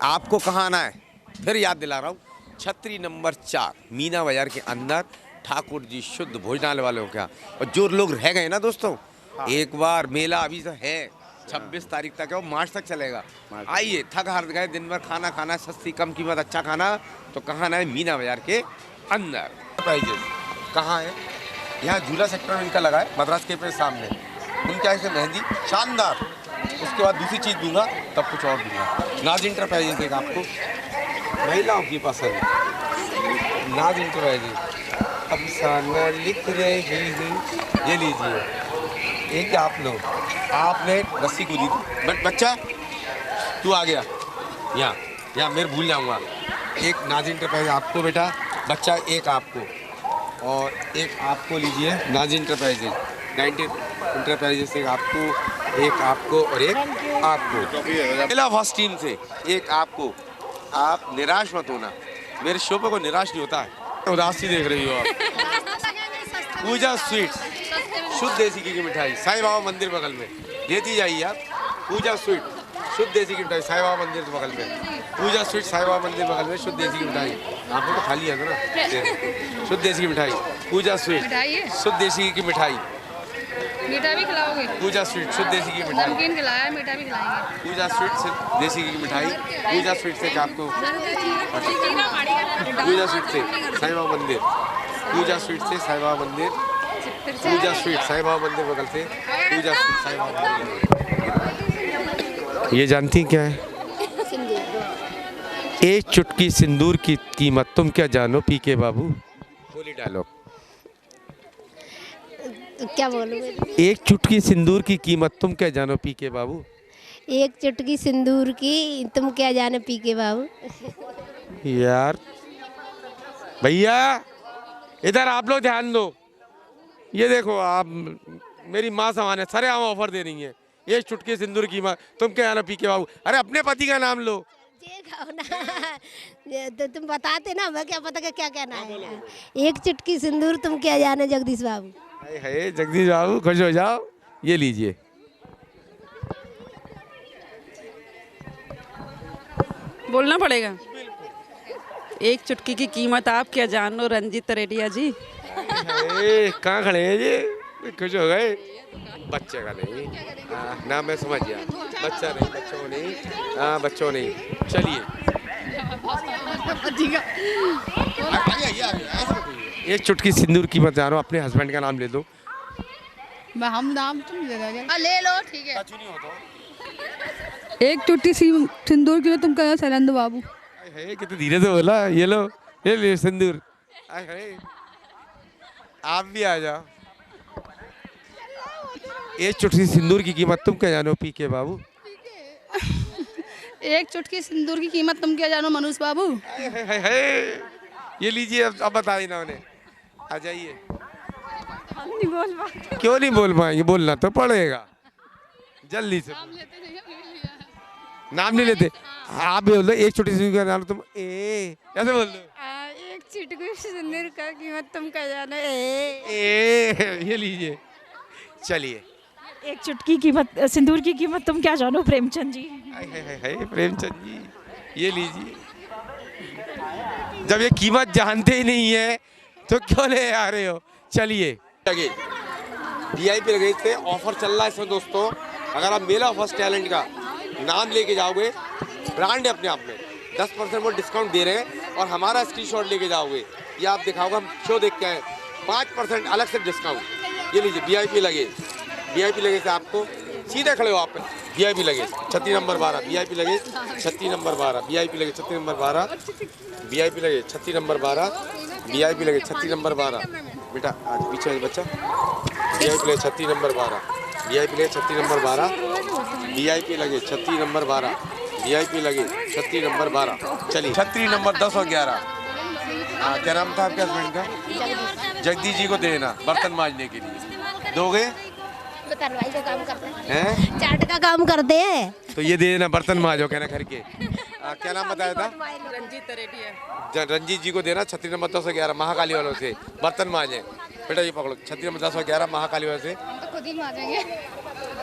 आपको कहाँ आना है, फिर याद दिला रहा हूँ, छतरी नंबर 4 मीना बाजार के अंदर ठाकुर जी शुद्ध भोजनालय वालों का। और जो लोग रह गए ना दोस्तों, एक बार मेला अभी तो है, 26 तारीख तक है, वो मार्च तक चलेगा। आइए, थक हार गए, दिन भर खाना खाना, सस्ती कम कीमत अच्छा खाना, तो कहाँ ना है, मीना बाजार के अंदर। प्राइजेस कहाँ है? यहाँ झूला सेक्टर में इनका लगा है, मद्रास के पे सामने। उनके ऐसे मेहंदी शानदार। उसके बाद दूसरी चीज़ दूंगा, तब कुछ और दूंगा। नाज इंटरप्राइजेस देगा आपको, महिलाओं की पसंद। नाज इंटरप्राइजेस अफसाना लिख रही है, ये लीजिए। एक आप लो, आपने रस्सी कूदी थी, बच्चा तू आ गया यहाँ मेरे भूल जाऊँगा। एक नाज इंटरप्राइज आपको बेटा, बच्चा एक आपको, और एक आपको लीजिए। नाज इंटरप्राइजेज 90 इंटरप्राइजेज से एक आपको और एक आपको। पहला फर्स्ट टीम से एक आपको। आप निराश मत होना, मेरे शो पे को निराश नहीं होता है। उदासी देख रही हो आप। पूजा स्वीट्स, शुद्ध देसी घी की मिठाई, साईं बाबा मंदिर बगल में, लेती जाइए आप। पूजा स्वीट, शुद्ध देसी की मिठाई, साईं बाबा मंदिर बगल में। पूजा स्वीट, साईं बाबा मंदिर बगल में, शुद्ध देसी की मिठाई। आपने तो खाली है ना, शुद्ध देसी की मिठाई। पूजा स्वीट, शुद्ध देसी की मिठाई। मीठा भी खिलाओगे? पूजा स्वीट, शुद्ध देसी की मिठाई। नमकीन खिलाया, मीठा भी खिलाएंगे। पूजा स्वीट, देसी की मिठाई। पूजा स्वीट से आपको, पूजा स्वीट से साईं बाबा मंदिर, पूजा स्वीट से साईं बाबा मंदिर, पूजा स्वीट साईं बाबा मंदिर बगल से, पूजा स्वीट साईं बाबा मंदिर। ये जानती क्या है? एक चुटकी सिंदूर की कीमत तुम क्या जानो पीके बाबू? बोली डालो। क्या बोलूं? एक चुटकी सिंदूर की कीमत तुम क्या जानो पीके बाबू? एक चुटकी सिंदूर की तुम क्या जाने पीके बाबू। यार भैया इधर आप लोग ध्यान दो। ये देखो, आप मेरी माँ समान है, सारे आम ऑफर दे रही हैं। एक चुटकी सिंदूर की कीमत तुम क्या जानो पीके बाबू। अरे अपने पति का नाम लो। तो तुम बताते ना, मैं क्या पता क्या कहना है। एक चुटकी सिंदूर तुम क्या जाने जगदीश बाबू। है जगदीश बाबू, खुश हो जाओ। ये लीजिए। बोलना पड़ेगा। एक चुटकी की कीमत आप क्या जान लो रंजीत रेडिया जी। कहाँ खड़े हैं जी? खुश हो गए? बच्चे का नहीं ना, मैं समझ गया। बच्चा नहीं, बच्चों को नहीं। हाँ बच्चों नहीं। चलिए एक चुटकी सिंदूर की मत जानो, अपने हस्बैंड का नाम ले दो। हम नाम तुम ले लो, ठीक है। एक चुटकी सिंदूर की तुम कहो सैलेंद्र बाबू। कितने धीरे से बोला। ये लो, ये ले सिंदूर। आप भी आ जाओ। एक चुटकी सिंदूर की कीमत तुम क्या जानो पीके बाबू? एक चुटकी सिंदूर की कीमत तुम क्या जानो मनुष बाबू। ये लीजिए, अब बता देना उन्हें। आ जाइए। हम नहीं बोल पाएंगे। क्यों नहीं बोल पाएंगे? बोलना तो पड़ेगा जल्दी से। नाम नहीं लेते आप भी बोल दो। एक छोटी सी का नाम तुम ऐसे बोल दो। एक चुटकी सिंदूर का कीमत तुम क्या जानो ये लीजिए। चलिए। एक चुटकी कीमत सिंदूर की कीमत तुम क्या जानो प्रेमचंद जी। प्रेमचंद जी, ये लीजिए। जब ये कीमत जानते ही नहीं है तो क्यों ले आ रहे हो? चलिए। लगे VIP लगे थे, ऑफर चल रहा है इसमें दोस्तों। अगर आप मेला फर्स्ट टैलेंट का नाम लेके जाओगे, ब्रांड है अपने आप में, 10% वो डिस्काउंट दे रहे हैं। और हमारा स्क्रीनशॉट लेके जाओगे, ये आप दिखाओगे, हम शो देख के आए, 5% अलग से डिस्काउंट। ये लीजिए VIP लगे। VIP लगे से आपको सीधे खड़े हो आप। VIP लगे 36 नंबर 12, VIP लगे 36 नंबर 12, VIP लगे 36 नंबर 12, VIP लगे 36 नंबर 12, VIP लगे 36 नंबर 12। बेटा आज पीछे है बच्चा। VIP लगे 36 नंबर 12, VIP लगे 36 नंबर 12, VIP लगे 36 नंबर 12, VIP लगे 36 नंबर 12। चलिए 36 नंबर 10 और 11। क्या नाम था आपके हस्बैंड का? जगदीश जी को देना बर्तन मांजने के लिए। दोगे? तरवाई का काम करते हैं, चाट का काम करते हैं। तो ये दे देना, बर्तन मांजो कहना घर के। क्या नाम बताया था? रंजीत रेडिया। रंजीत जी को देना 36 नंबर 1011 महाकाली वालों से बर्तन मांजे। बेटा ये पकड़ो, 36 नंबर 1011 महाकाली वालों से तो खुद ही मांजेंगे।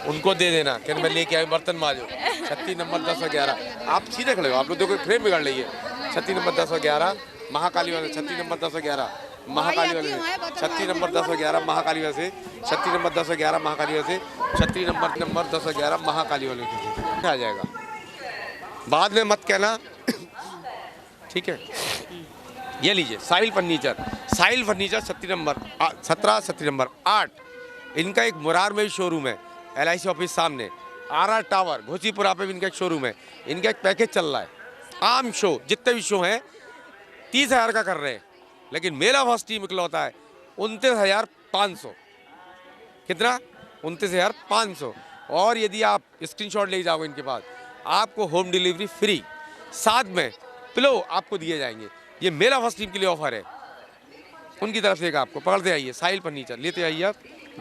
उनको दे देना कि मैं लेके आए बर्तन मांजो। 36 नंबर 1011। आप सीधे खड़े हो, आप लोग देखो फ्रेम बिगड़ रही है। 36 नंबर 1011 महाकाली वाले, 36 नंबर 1011 महाकाली वाले से, छतरी नंबर 10 और 11 महाकाली वाले से, छतरी नंबर 10 और 11 महाकाली वाले से, छतरी नंबर 10 और 11 महाकाली वाले से आ जाएगा। बाद में मत कहना, ठीक है। ये लीजिए साहिल फर्नीचर छतरी नंबर 17, छतरी नंबर 8। इनका एक मुरार में भी शोरूम है, LIC ऑफिस सामने, RR टावर घोसीपुरा पे भी इनका एक शोरूम है। इनका एक पैकेज चल रहा है, आम शो जितने भी शो हैं 30,000 का कर रहे हैं, लेकिन मेला फर्स्ट टीम इकलौता है 29,500। कितना? 29,500। और यदि आप स्क्रीनशॉट ले जाओगे इनके पास, आपको होम डिलीवरी फ्री, साथ में पिलो आपको दिए जाएंगे। ये मेला फर्स्ट टीम के लिए ऑफर है, उनकी तरफ से। आपको पकड़ते आइए, साहिल फर्नीचर लेते आइए, आप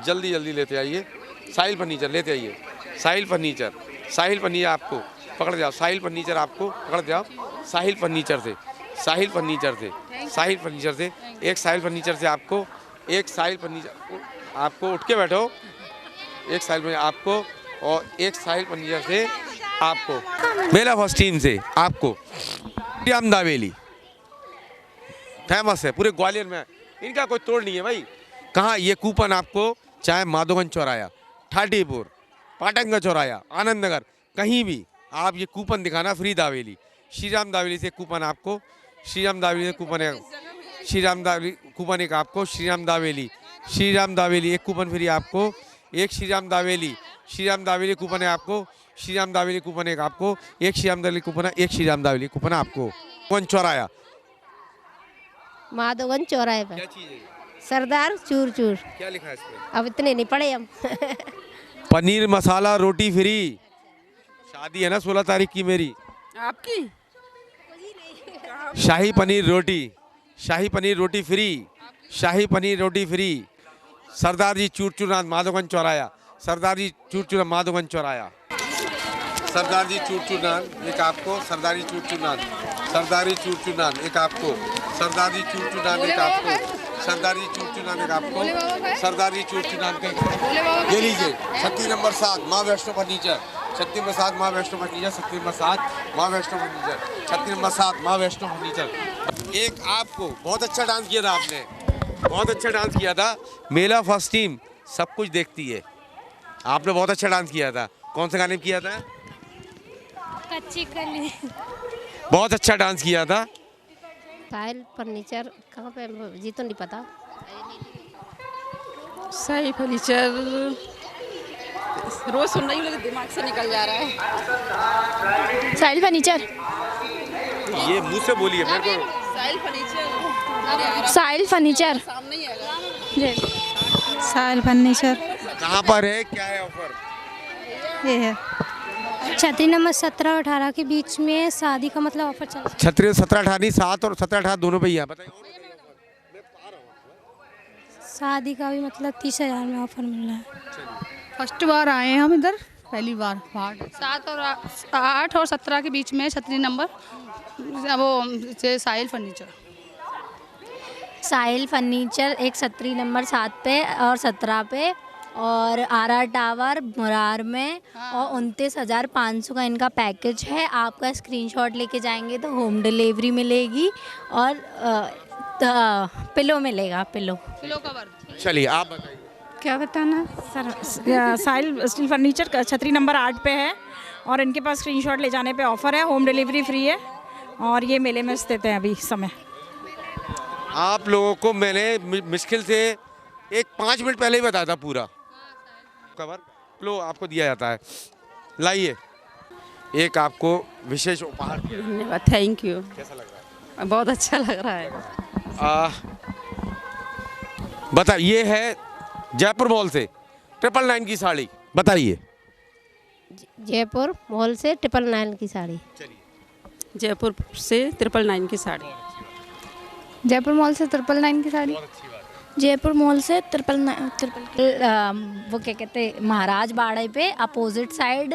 जल्दी लेते आइए। साहिल फर्नीचर लेते आइए, साहिल फर्नीचर आपको पकड़ जाओ, साहिल फर्नीचर आपको पकड़ जाओ, साहिल फर्नीचर से एक साहिल फर्नीचर से आपको, एक साहिल फर्नीचर आपको, उठ के बैठो, एक साहिल फर्नीचर आपको, और एक साहिल फर्नीचर से आपको, मेला फर्स्ट टीम से आपको। श्रीराम दावेली फेमस है पूरे ग्वालियर में, इनका कोई तोड़ नहीं है भाई। कहाँ ये कूपन आपको, चाहे माधोगंज चौराया, ठाटीपुर, पाटन का चौराया, आनंद नगर, कहीं भी आप ये कूपन दिखाना, फ्री दावेली। श्रीराम दावेली से कूपन आपको, श्रीराम दावेली से कूपन है, श्रीराम दावेली कूपन एक आपको, श्रीराम दावेली एक कूपन फ्री आपको, एक श्रीराम दावेली कूपन है आपको, श्रीराम दावेली कूपन एक आपको, एक श्रीराम दावेली कूपन है, एक श्रीराम दावेली कूपन आपको। चौराया, माधोगंज चौराहे पर क्या चीज़ है? सरदार चूर चूर। क्या लिखा है इस पे? अब इतने नहीं पढ़े हम। पनीर मसाला रोटी फ्री। शादी है ना 16 तारीख की मेरी, आपकी शाही पनीर रोटी फ्री, सरदार जी चूरचूरनाथ माधोगंज चौराया, सरदार जी चूरचूरनाथ एक आपको, सरदारी चूरचूरनाथ एक आपको, सरदारी चूरचूरनाथ का ये लीजिए। 36 नंबर 7 माँ वैष्णो फर्नीचर, 36 नंबर 7 माँ वैष्णो फर्नीचर, 36 नंबर 7 माँ वैष्णो फर्नीचर, 36 नंबर 7 माँ वैष्णो फर्नीचर। एक आपको बहुत अच्छा डांस किया था आपने, बहुत अच्छा डांस किया था। मेला फर्स्ट टीम सब कुछ देखती है, आपने बहुत अच्छा डांस किया था। कौन से गाने में किया था? कच्ची कली। बहुत अच्छा डांस किया था। साहिल फर्नीचर कहाँ पे, जी तो नहीं पता। साहिल फर्नीचर रोज सुन रही हूँ लेकिन दिमाग से निकल जा रहा है। साहिल फर्नीचर, ये मुंह से बोलिए मेरे को। साहिल फर्नीचर सामने ही है। साहिल फर्नीचर कहाँ पर है, क्या है ऑफर? ये है छतरी नंबर 17 और 18 के बीच में शादी का मतलब ऑफर चल रहा है। छतरी 17, 18 7 और 17, 18 दोनों पे ही है। बताइए शादी का भी मतलब 30,000 में ऑफर मिल रहा है। फर्स्ट बार आए हैं हम इधर, पहली बार। 7 और 8 और 17 के बीच में छतरी नंबर वो साहिल फर्नीचर एक छतरी नंबर 7 पे और 17 पे, और RR टावर मुरार में, और 29,500 का इनका पैकेज है। आपका स्क्रीनशॉट लेके जाएंगे तो होम डिलीवरी मिलेगी, और पिलो मिलेगा, पिलो कवर। चलिए आप बताइए क्या बताना सर। साहिल स्टील फर्नीचर का छतरी नंबर 8 पे है, और इनके पास स्क्रीनशॉट ले जाने पे ऑफर है, होम डिलीवरी फ्री है, और ये मेले में स्थित है अभी समय। आप लोगों को मैंने मुश्किल से एक 5 मिनट पहले ही बताया था पूरा कवर लो आपको दिया जाता है। लाइए, एक आपको विशेष उपहार। धन्यवाद, थैंक यू। कैसा लग रहा है? बहुत अच्छा लग रहा है। बता, ये है जयपुर मॉल से 999 की साड़ी। बताइए। जयपुर मॉल से 999 की साड़ी। जयपुर से 999 की साड़ी। जयपुर मॉल से 999 की साड़ी। जयपुर मॉल से 999 वो क्या कहते हैं, महाराज बाड़े पे अपोजिट साइड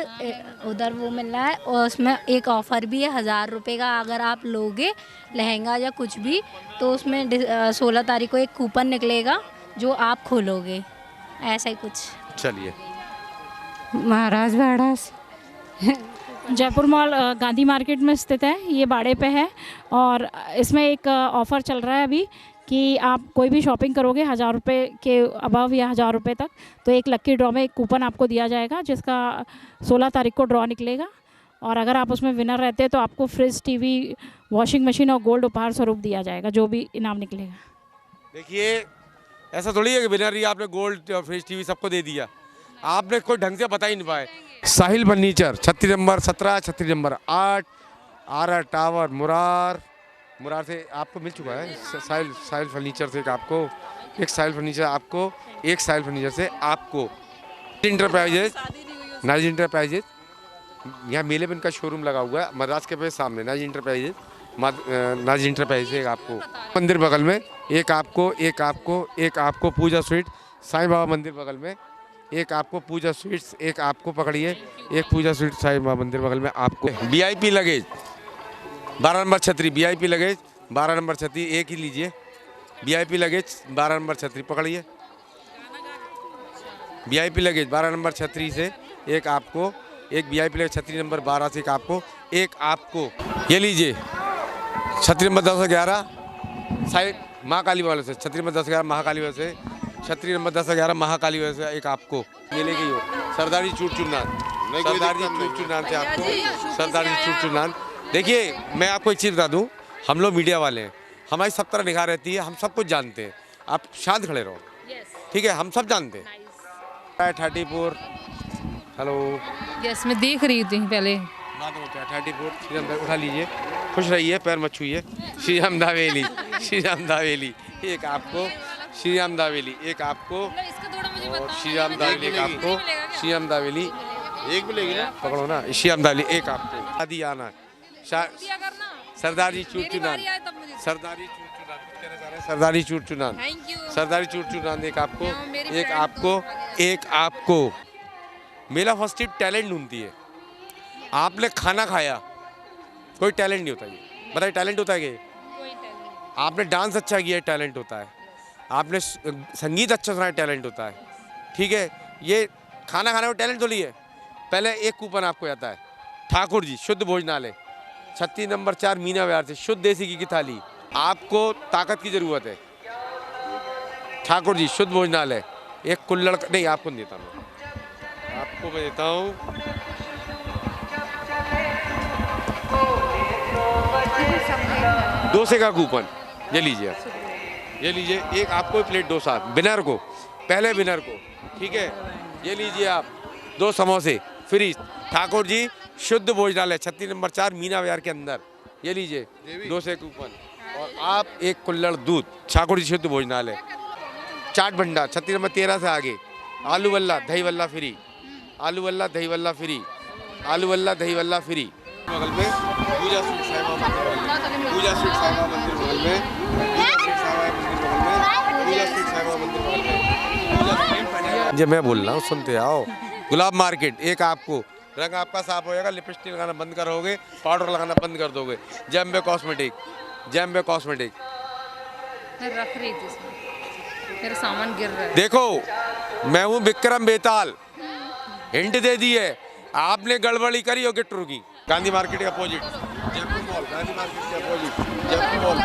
उधर वो मिल रहा है, और उसमें एक ऑफ़र भी है 1000 रुपये का। अगर आप लोगे लहंगा या कुछ भी तो उसमें 16 तारीख को एक कूपन निकलेगा जो आप खोलोगे, ऐसा ही कुछ। चलिए, महाराज बाड़ा जयपुर मॉल गांधी मार्केट में स्थित है, ये बाड़े पे है, और इसमें एक ऑफ़र चल रहा है अभी कि आप कोई भी शॉपिंग करोगे 1000 रुपये के अबव या 1000 रुपये तक, तो एक लक्की ड्रॉ में एक कूपन आपको दिया जाएगा, जिसका 16 तारीख को ड्रॉ निकलेगा। और अगर आप उसमें विनर रहते हैं तो आपको फ्रिज, टीवी, वॉशिंग मशीन और गोल्ड उपहार स्वरूप दिया जाएगा, जो भी इनाम निकलेगा। देखिए, ऐसा थोड़ी है कि विनर ही आपने गोल्ड, फ्रिज, टीवी सबको दे दिया, आपने कोई ढंग से बता ही नहीं पाए। साहिल फर्नीचर 36 नंबर 17, 36 नंबर 8, आरा टावर, मुरार से आपको मिल चुका है। साहिल फर्नीचर से एक साहिल फर्नीचर आपको, एक साहिल फर्नीचर से आपको इंटरप्राइजेज, नाइज इंटरप्राइजेज, यहाँ मेले में इनका शोरूम लगा हुआ है मद्रास के पे सामने, नाइज इंटरप्राइजेज, नाइज इंटरप्राइजेज। एक आपको मंदिर बगल में, एक आपको पूजा स्वीट, साईं बाबा मंदिर बगल में, एक आपको पूजा स्वीट्स, एक आपको पकड़िए, एक पूजा स्वीट साईं बाबा मंदिर बगल में आपको। VIP लगेज 12 नंबर छतरी, VIP लगेज 12 नंबर छतरी, एक ही लीजिए। VIP लगेज 12 नंबर छतरी पकड़िए। VIP लगेज 12 नंबर छतरी से एक आपको, एक VIP लगेज छतरी नंबर 12 से एक आपको ये लीजिए। छतरी नंबर 10-11 साइड महाकाली वाले से, छतरी नंबर 10-11 महाकाली वाले से, छतरी नंबर 10-11 महाकाली वाले से एक आपको मिलेगी। हो सरदारी चूट चुनान, सरदारी चूट चुनान से आपको, सरदारी चूट चुनान। देखिए, मैं आपको एक चीज़ बता दूं, हम लोग मीडिया वाले हैं, हमारी सब तरह निगाह रहती है, हम सब कुछ जानते हैं, आप शांत खड़े रहो, ठीक है? हम सब जानते हैं। 34 हेलो, यस, मैं देख रही थी पहले। 34 उठा लीजिए, खुश रहिए, पैर मत छूइए। श्री राम दावेली, श्री राम दावेली एक आपको, श्री राम दावेली एक आपको, और श्री राम दावेली एक आपको, श्री राम दावेली एक मिलेगी ना, पकड़ो ना, श्री राम दावेली एक आपको। आदि आना सरदारी चूट चुनान, सरदारी चूट चुनान, सरदारी चूट चुनान, सरदारी चूट चुनान एक आपको, एक आपको, एक आपको। मेला फर्स्ट टैलेंट ढूंढती है। आपने खाना खाया, कोई टैलेंट नहीं होता ये, बताइए टैलेंट होता है कि? आपने डांस अच्छा किया है, टैलेंट होता है। आपने संगीत अच्छा सुना है, टैलेंट होता है, ठीक है? ये खाना खाने को टैलेंट थोड़ी है। पहले एक कूपन आपको आता है, ठाकुर जी शुद्ध भोजनालय 36 नंबर 4 मीना विहार से, शुद्ध देसी घी की थाली। आपको ताकत की ज़रूरत है, ठाकुर जी शुद्ध भोजनालय एक कुल्लड़ नहीं, आपको नहीं देता मैं, आपको मैं देता हूँ। डोसे का कूपन, ये लीजिए, ये लीजिए, एक आपको प्लेट डोसा विनर को, पहले विनर को, ठीक है? ये लीजिए आप 2 समोसे फ्री, ठाकुर जी शुद्ध भोजनालय 36 नंबर 4 मीना विहार के अंदर, ये लीजिए डोसे कूपन। और आप एक कुल्लड़ दूध, ठाकुर जी शुद्ध भोजनालय। चाट भंडार 36 नंबर 13 से आगे, आलू वल्ला दही वल्ला फ्री, आलू वल्ला दही वल्ला फ्री, आलू वल्ला दही वल्ला फ्री। बगल में पूजा स्वीट साईं बाबा मंदिर बगल में, पूजा स्वीट साईं बाबा मंदिर बगल में, पूजा स्वीट साईं बाबा मंदिर बगल में। जो मैं बोल रहा हूँ सुनते आओ। गुलाब मार्केट एक आपको, रंग आपका साफ हो जाएगा, लिपस्टिक लगाना बंद करोगे, पाउडर लगाना बंद कर दोगे। जैम्बे कॉस्मेटिक, जैम्बे कॉस्मेटिक। मैं रख रही थी, मेरा सामान गिर रहा है। देखो, मैं हूँ विक्रम बेताल, हिंट दे दी है, आपने गड़बड़ी करी हो गिट रुकी। गांधी मार्केट के opposite Jaipur mall, Gandhi market के opposite Jaipur mall,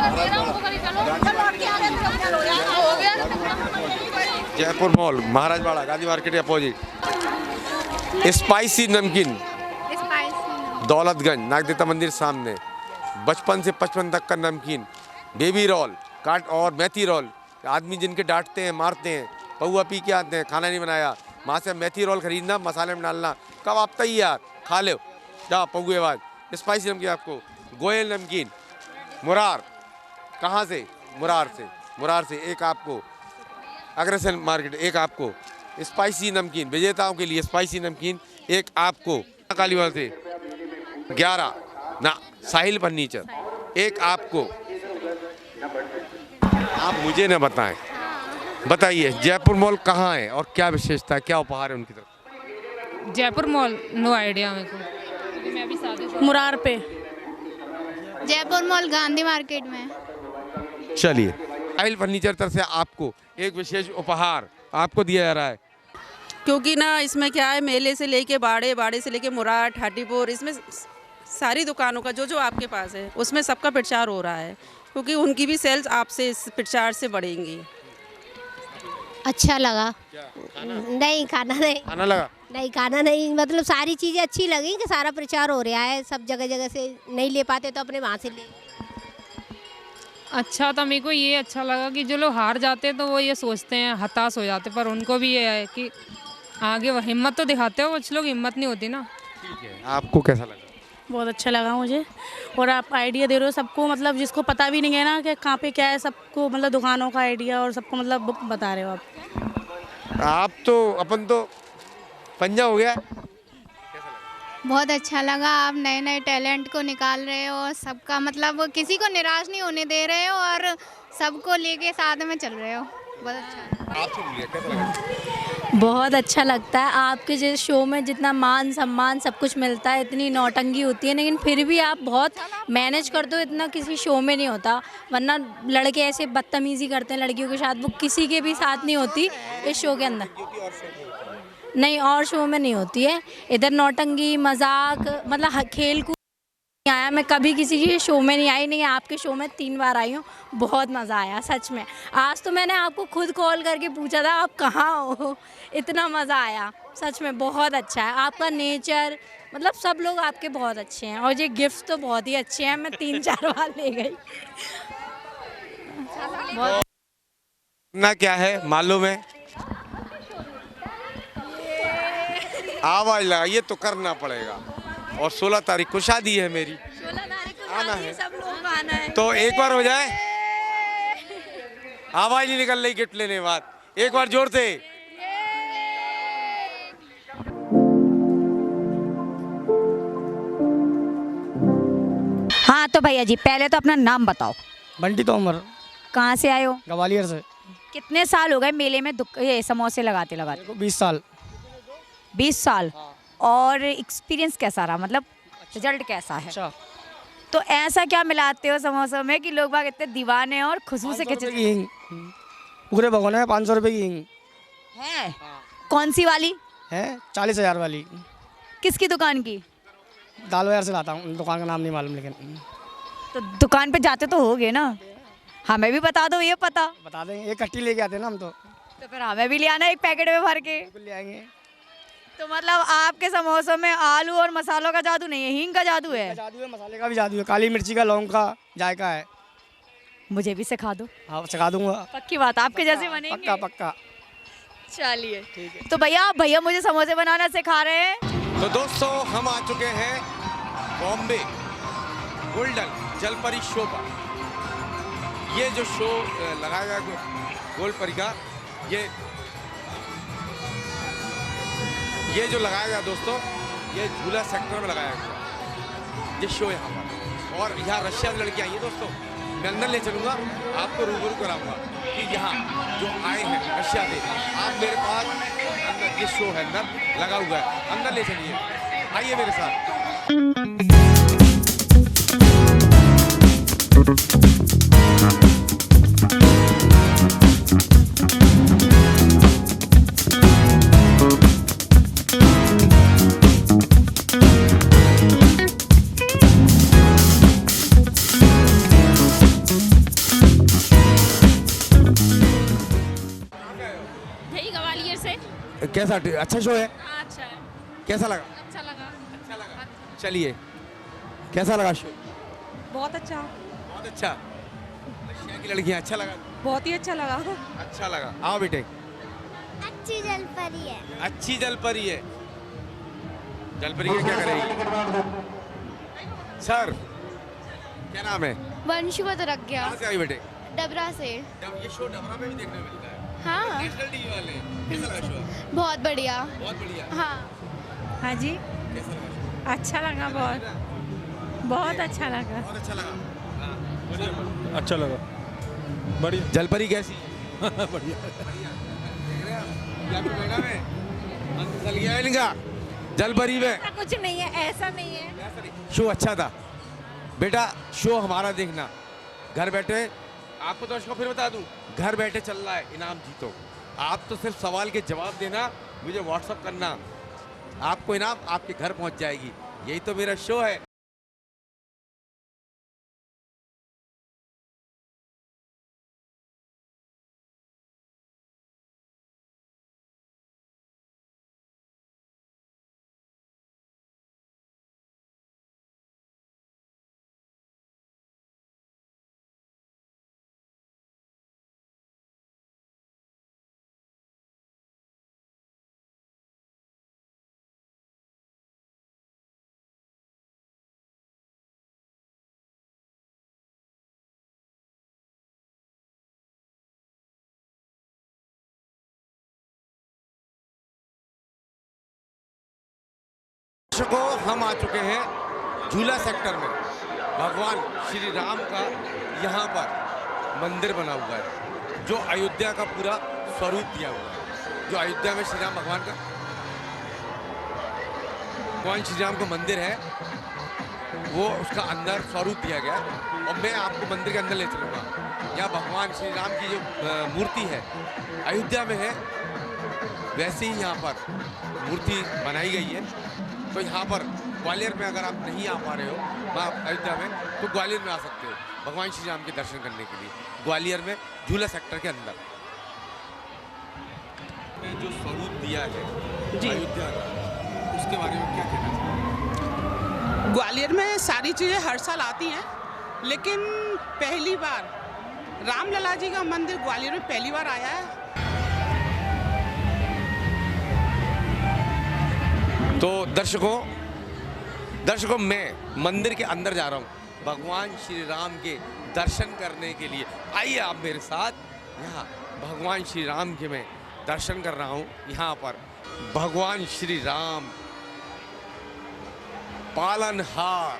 Jaipur mall Maharajwada, Gandhi market के अपोजिट। स्पाइसी नमकीन दौलतगंज नागदेवता मंदिर सामने, बचपन से 55 तक का नमकीन, बेबी रोल काट और मेथी रोल। आदमी जिनके डांटते हैं, मारते हैं, पौआ पी के आते हैं, खाना नहीं बनाया, वहाँ से मेथी रोल खरीदना, मसाले में डालना, कब आप तैयार खा लो, जाओ पौए बाद। स्पाइसी नमकीन आपको, गोयल नमकीन मुरार, कहाँ से? मुरार से, मुरार से एक आपको, अग्रसेन मार्केट एक आपको। स्पाइसी नमकीन विजेताओं के लिए, स्पाइसी नमकीन एक आपको। कालीवाल से 11 ना, साहिल फर्नीचर एक आपको। आप मुझे न बताएं, बताइए जयपुर मॉल कहाँ है और क्या विशेषता है, क्या उपहार है उनकी तरफ? जयपुर मॉल नो आइडिया मेरे को, मैं अभी शादी मुरार पे। जयपुर मॉल गांधी मार्केट में। चलिए, साहिल फर्नीचर तरफ से आपको एक विशेष उपहार आपको दिया जा रहा है। क्योंकि ना इसमें क्या है, मेले से लेके बाड़े, बाड़े से लेके मुरार, ठाटीपुर, इसमें सारी दुकानों का जो जो आपके पास है उसमें सबका प्रचार हो रहा है क्योंकि उनकी भी सेल्स आपसे इस प्रचार से बढ़ेंगी। अच्छा लगा। नहीं खाना नहीं। खाना लगा? नहीं खाना नहीं, मतलब सारी चीज़ें अच्छी लगी कि सारा प्रचार हो रहा है, सब जगह जगह से नहीं ले पाते तो अपने वहाँ से ले। अच्छा था, मेरे को ये अच्छा लगा कि जो लोग हार जाते हैं तो वो ये सोचते हैं, हताश हो जाते, पर उनको भी ये है कि आगे वो हिम्मत तो दिखाते हो, कुछ लोग हिम्मत नहीं होती ना। ठीक है, आपको कैसा लगा? बहुत अच्छा लगा मुझे। और आप आइडिया दे रहे हो सबको, मतलब जिसको पता भी नहीं है ना कि कहाँ पे क्या है, सबको मतलब दुकानों का आइडिया और सबको मतलब बता रहे हो आप तो अपन तो पंजा हो गया। बहुत अच्छा लगा, आप नए नए टैलेंट को निकाल रहे हो, सबका मतलब किसी को निराश नहीं होने दे रहे हो और सबको लेके साथ में चल रहे हो। बहुत अच्छा। आपसे बोलिए कैसा लगा? बहुत अच्छा लगता है। आपके जैसे शो में जितना मान सम्मान सब कुछ मिलता है, इतनी नौटंकी होती है, लेकिन फिर भी आप बहुत मैनेज करते हो, इतना किसी शो में नहीं होता। वरना लड़के ऐसे बदतमीज़ी करते हैं लड़कियों के साथ, वो किसी के भी साथ नहीं होती इस शो के अंदर। नहीं, और शो में नहीं होती है। इधर नौटंकी मजाक मतलब खेल कूद नहीं आया। मैं कभी किसी के शो में नहीं आई, नहीं आपके शो में 3 बार आई हूँ। बहुत मज़ा आया सच में। आज तो मैंने आपको खुद कॉल करके पूछा था आप कहाँ हो, इतना मज़ा आया सच में। बहुत अच्छा है आपका नेचर, मतलब सब लोग आपके बहुत अच्छे हैं और ये गिफ्ट तो बहुत ही अच्छे हैं। मैं 3-4 बार ले गई। ना क्या है मालूम है? आवाज लगाइए तो करना पड़ेगा। और 16 तारीख को शादी है मेरी, 16 तारीख को आना है, सब लोग आना है। तो एक बार हो जाए। आवाज नहीं निकल रही गिफ्ट लेने के बाद, एक बार जोर से। हाँ तो भैया जी पहले तो अपना नाम बताओ। बंटी तोमर। कहाँ से आए हो? ग्वालियर से। कितने साल हो गए मेले में ये समोसे लगाते लगाते? 20 साल। 20 साल। और एक्सपीरियंस कैसा रहा, मतलब रिजल्ट कैसा है? अच्छा। तो ऐसा क्या मिलाते हो समोसों में कि लोग बाग इतने दीवाने हैं और खुशबू से खिंचे हिंग पूरे भगोने में 500 रुपए की हिंग है। कौन सी वाली है? 40,000 वाली। किसकी दुकान की? दाल बाजार से लाता हूँ, दुकान का नाम नहीं मालूम, लेकिन तो दुकान पे जाते तो होगे ना, हमें भी बता दो ये पता। बता देंगे, एक कट्टी लेके आते हैं ना हम तो फिर हमें भी ले आना एक पैकेट में भर के। ले आएंगे। तो मतलब आपके समोसों में आलू और मसालों का जादू नहीं है, हींग का जादू है? जादू है, मसाले का भी जादू है, काली मिर्ची का, लौंग का जायका है। मुझे भी सिखा दो। हाँ सिखा दूंगा। पक्की बात, आपके जैसे बनेंगे। पक्का पक्का। चलिए तो भैया मुझे समोसे बनाना सिखा रहे हैं। तो दोस्तों हम आ चुके हैं बॉम्बे गोल्डन जलपरी शो पर। ये जो शो लगाया गया गोलपरी का, ये जो लगाया गया दोस्तों, ये झूला सेक्टर में लगाया गया ये शो यहाँ पर। और यहाँ रशिया से लड़की आई है दोस्तों, मैं अंदर ले चलूँगा, आपको रूबरू कराऊंगा कि यहाँ जो आए हैं रशिया से। आप मेरे पास अंदर ये शो है अंदर लगा हुआ है, अंदर ले चलिए, आइए मेरे साथ। ग्वालियर से। कैसा अच्छा शो है? अच्छा है। कैसा लगा? अच्छा लगा। अच्छा लगा। चलिए कैसा लगा शो? बहुत अच्छा। बहुत अच्छा। रशिया की लड़कियां, अच्छा लगा? बहुत ही अच्छा लगा। अच्छा लगा। आओ बेटे। अच्छी जलपरी है। अच्छी जलपरी है। जलपरी के क्या करेगी? सर क्या नाम है? वंशुवत रख गया। कहाँ से आई बेटे? डबरा से। ये शो डबरा में भी देखने को मिलता है। हाँ। नेशनल टीवी वाले। कैसा लगा शो? बहुत बढ़िया। बहुत बढ़िया। हाँ। हाँ जी कैसा लगा? अच्छा लगा, बहुत अच्छा लगा। बहुत अच्छा लगा। हाँ। अच्छा लगा, बढ़िया। जलपरी कैसी? बढ़िया। इनका जलपरी में कुछ नहीं है, ऐसा नहीं है। शो अच्छा था बेटा, शो हमारा देखना घर बैठे। आपको तो इसको फिर बता दूं, घर बैठे चल रहा है, इनाम जीतो। आप तो सिर्फ सवाल के जवाब देना, मुझे व्हाट्सअप करना, आपको इनाम आपके घर पहुंच जाएगी। यही तो मेरा शो है। दर्शकों, हम आ चुके हैं झूला सेक्टर में। भगवान श्री राम का यहाँ पर मंदिर बना हुआ है, जो अयोध्या का पूरा स्वरूप दिया हुआ है। जो अयोध्या में श्री राम भगवान का श्री राम का मंदिर है, वो उसका अंदर स्वरूप दिया गया है। और मैं आपको मंदिर के अंदर ले चलूँगा। यहाँ भगवान श्री राम की जो मूर्ति है अयोध्या में है, वैसे ही यहाँ पर मूर्ति बनाई गई है। तो यहाँ पर ग्वालियर में अगर आप नहीं आ पा रहे हो अयोध्या में, तो ग्वालियर में आ सकते हो भगवान श्री राम के दर्शन करने के लिए। ग्वालियर में झूला सेक्टर के अंदर जो स्वरूप दिया है अयोध्या का, उसके बारे में क्या कहना चाहिए? ग्वालियर में सारी चीज़ें हर साल आती हैं, लेकिन पहली बार रामलला जी का मंदिर ग्वालियर में पहली बार आया है। तो दर्शकों मैं मंदिर के अंदर जा रहा हूँ भगवान श्री राम के दर्शन करने के लिए। आइए आप मेरे साथ। यहाँ भगवान श्री राम के मैं दर्शन कर रहा हूँ। यहाँ पर भगवान श्री राम पालनहार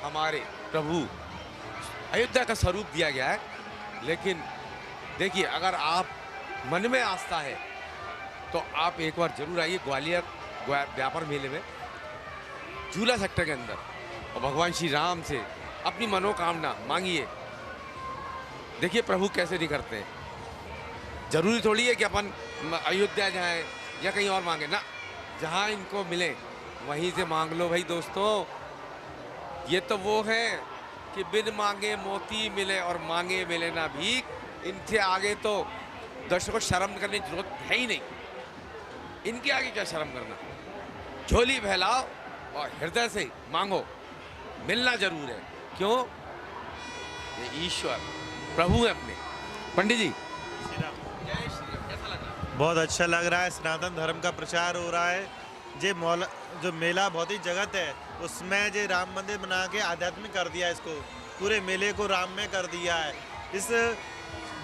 हमारे प्रभु अयोध्या का स्वरूप दिया गया है। लेकिन देखिए, अगर आप मन में आस्था है तो आप एक बार जरूर आइए ग्वालियर व्यापार मेले में, झूला सेक्टर के अंदर, और भगवान श्री राम से अपनी मनोकामना मांगिए। देखिए प्रभु कैसे नहीं करते हैं। जरूरी थोड़ी है कि अपन अयोध्या जाएं या कहीं और मांगे ना, जहां इनको मिले वहीं से मांग लो भाई दोस्तों। ये तो वो है कि बिन मांगे मोती मिले और मांगे मिले ना भीख। इनके आगे तो दर्शकों शर्म करने की जरूरत है ही नहीं। इनके आगे क्या शर्म करना। झोली फैलाओ और हृदय से मांगो, मिलना जरूर है। क्यों? ये ईश्वर प्रभु है अपने। पंडित जी, जय श्री राम। कैसा लग रहा है? बहुत अच्छा लग रहा है। सनातन धर्म का प्रचार हो रहा है। जो मेला भौतिक जगत है, उसमें जो राम मंदिर बना के आध्यात्मिक कर दिया, इसको पूरे मेले को राम में कर दिया है। इस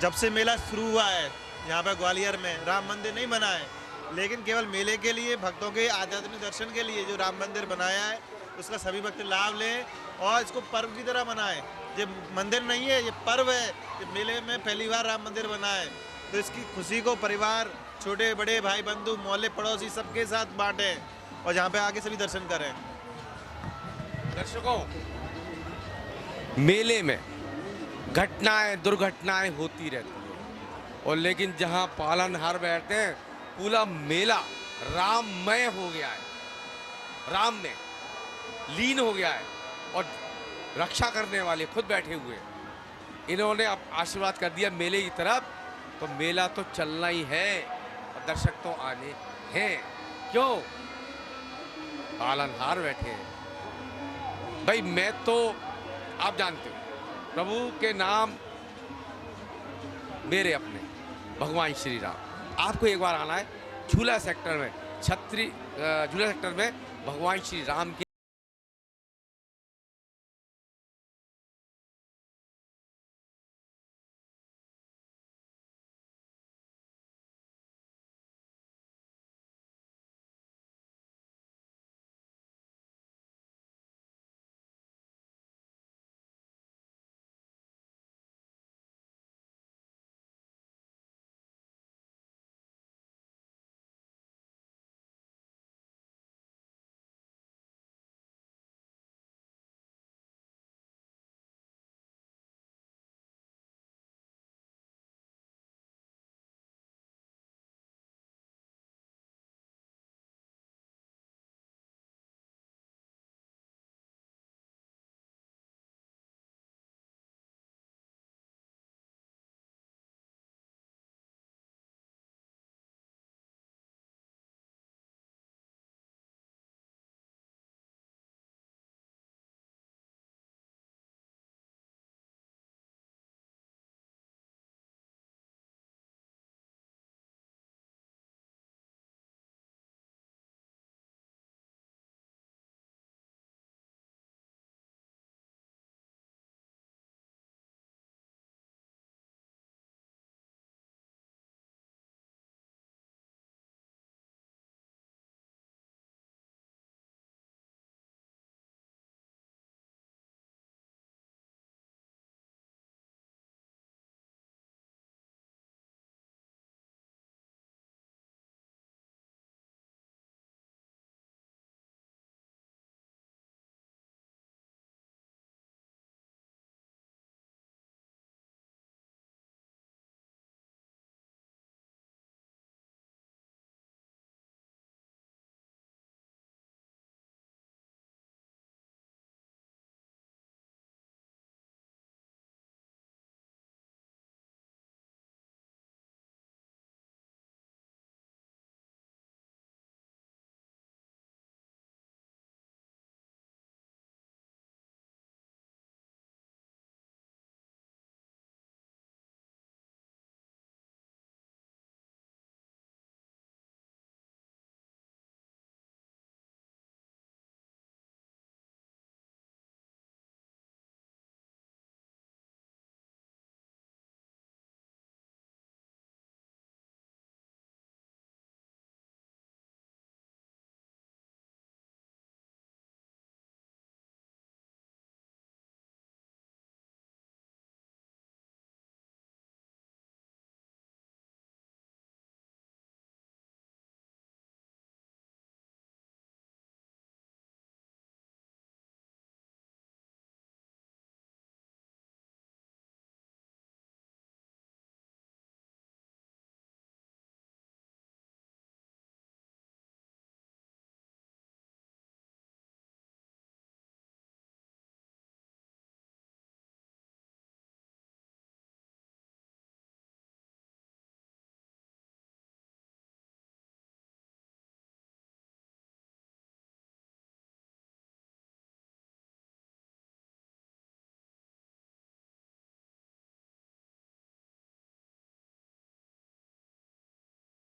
जब से मेला शुरू हुआ है यहाँ पर ग्वालियर में राम मंदिर नहीं बना है, लेकिन केवल मेले के लिए, भक्तों के आध्यात्मिक दर्शन के लिए जो राम मंदिर बनाया है, उसका सभी भक्त लाभ लें और इसको पर्व की तरह मनाएं। ये मंदिर नहीं है, ये पर्व है। ये मेले में पहली बार राम मंदिर बना है, तो इसकी खुशी को परिवार, छोटे बड़े, भाई बंधु, मोहल्ले पड़ोसी सबके साथ बांटें और यहाँ पे आके सभी दर्शन करें। दर्शकों, मेले में घटनाएं, दुर्घटनाएं होती रहती हैं, और लेकिन जहाँ पालनहार बैठते हैं, पूरा मेला राममय हो गया है, राम में लीन हो गया है, और रक्षा करने वाले खुद बैठे हुए हैं। इन्होंने अब आशीर्वाद कर दिया मेले की तरफ, तो मेला तो चलना ही है और दर्शक तो आने हैं। क्यों? पालनहार बैठे हैं। भाई मैं तो, आप जानते हो, प्रभु के नाम मेरे अपने भगवान श्री राम। आपको एक बार आना है झूला सेक्टर में, झूला सेक्टर में भगवान श्री राम के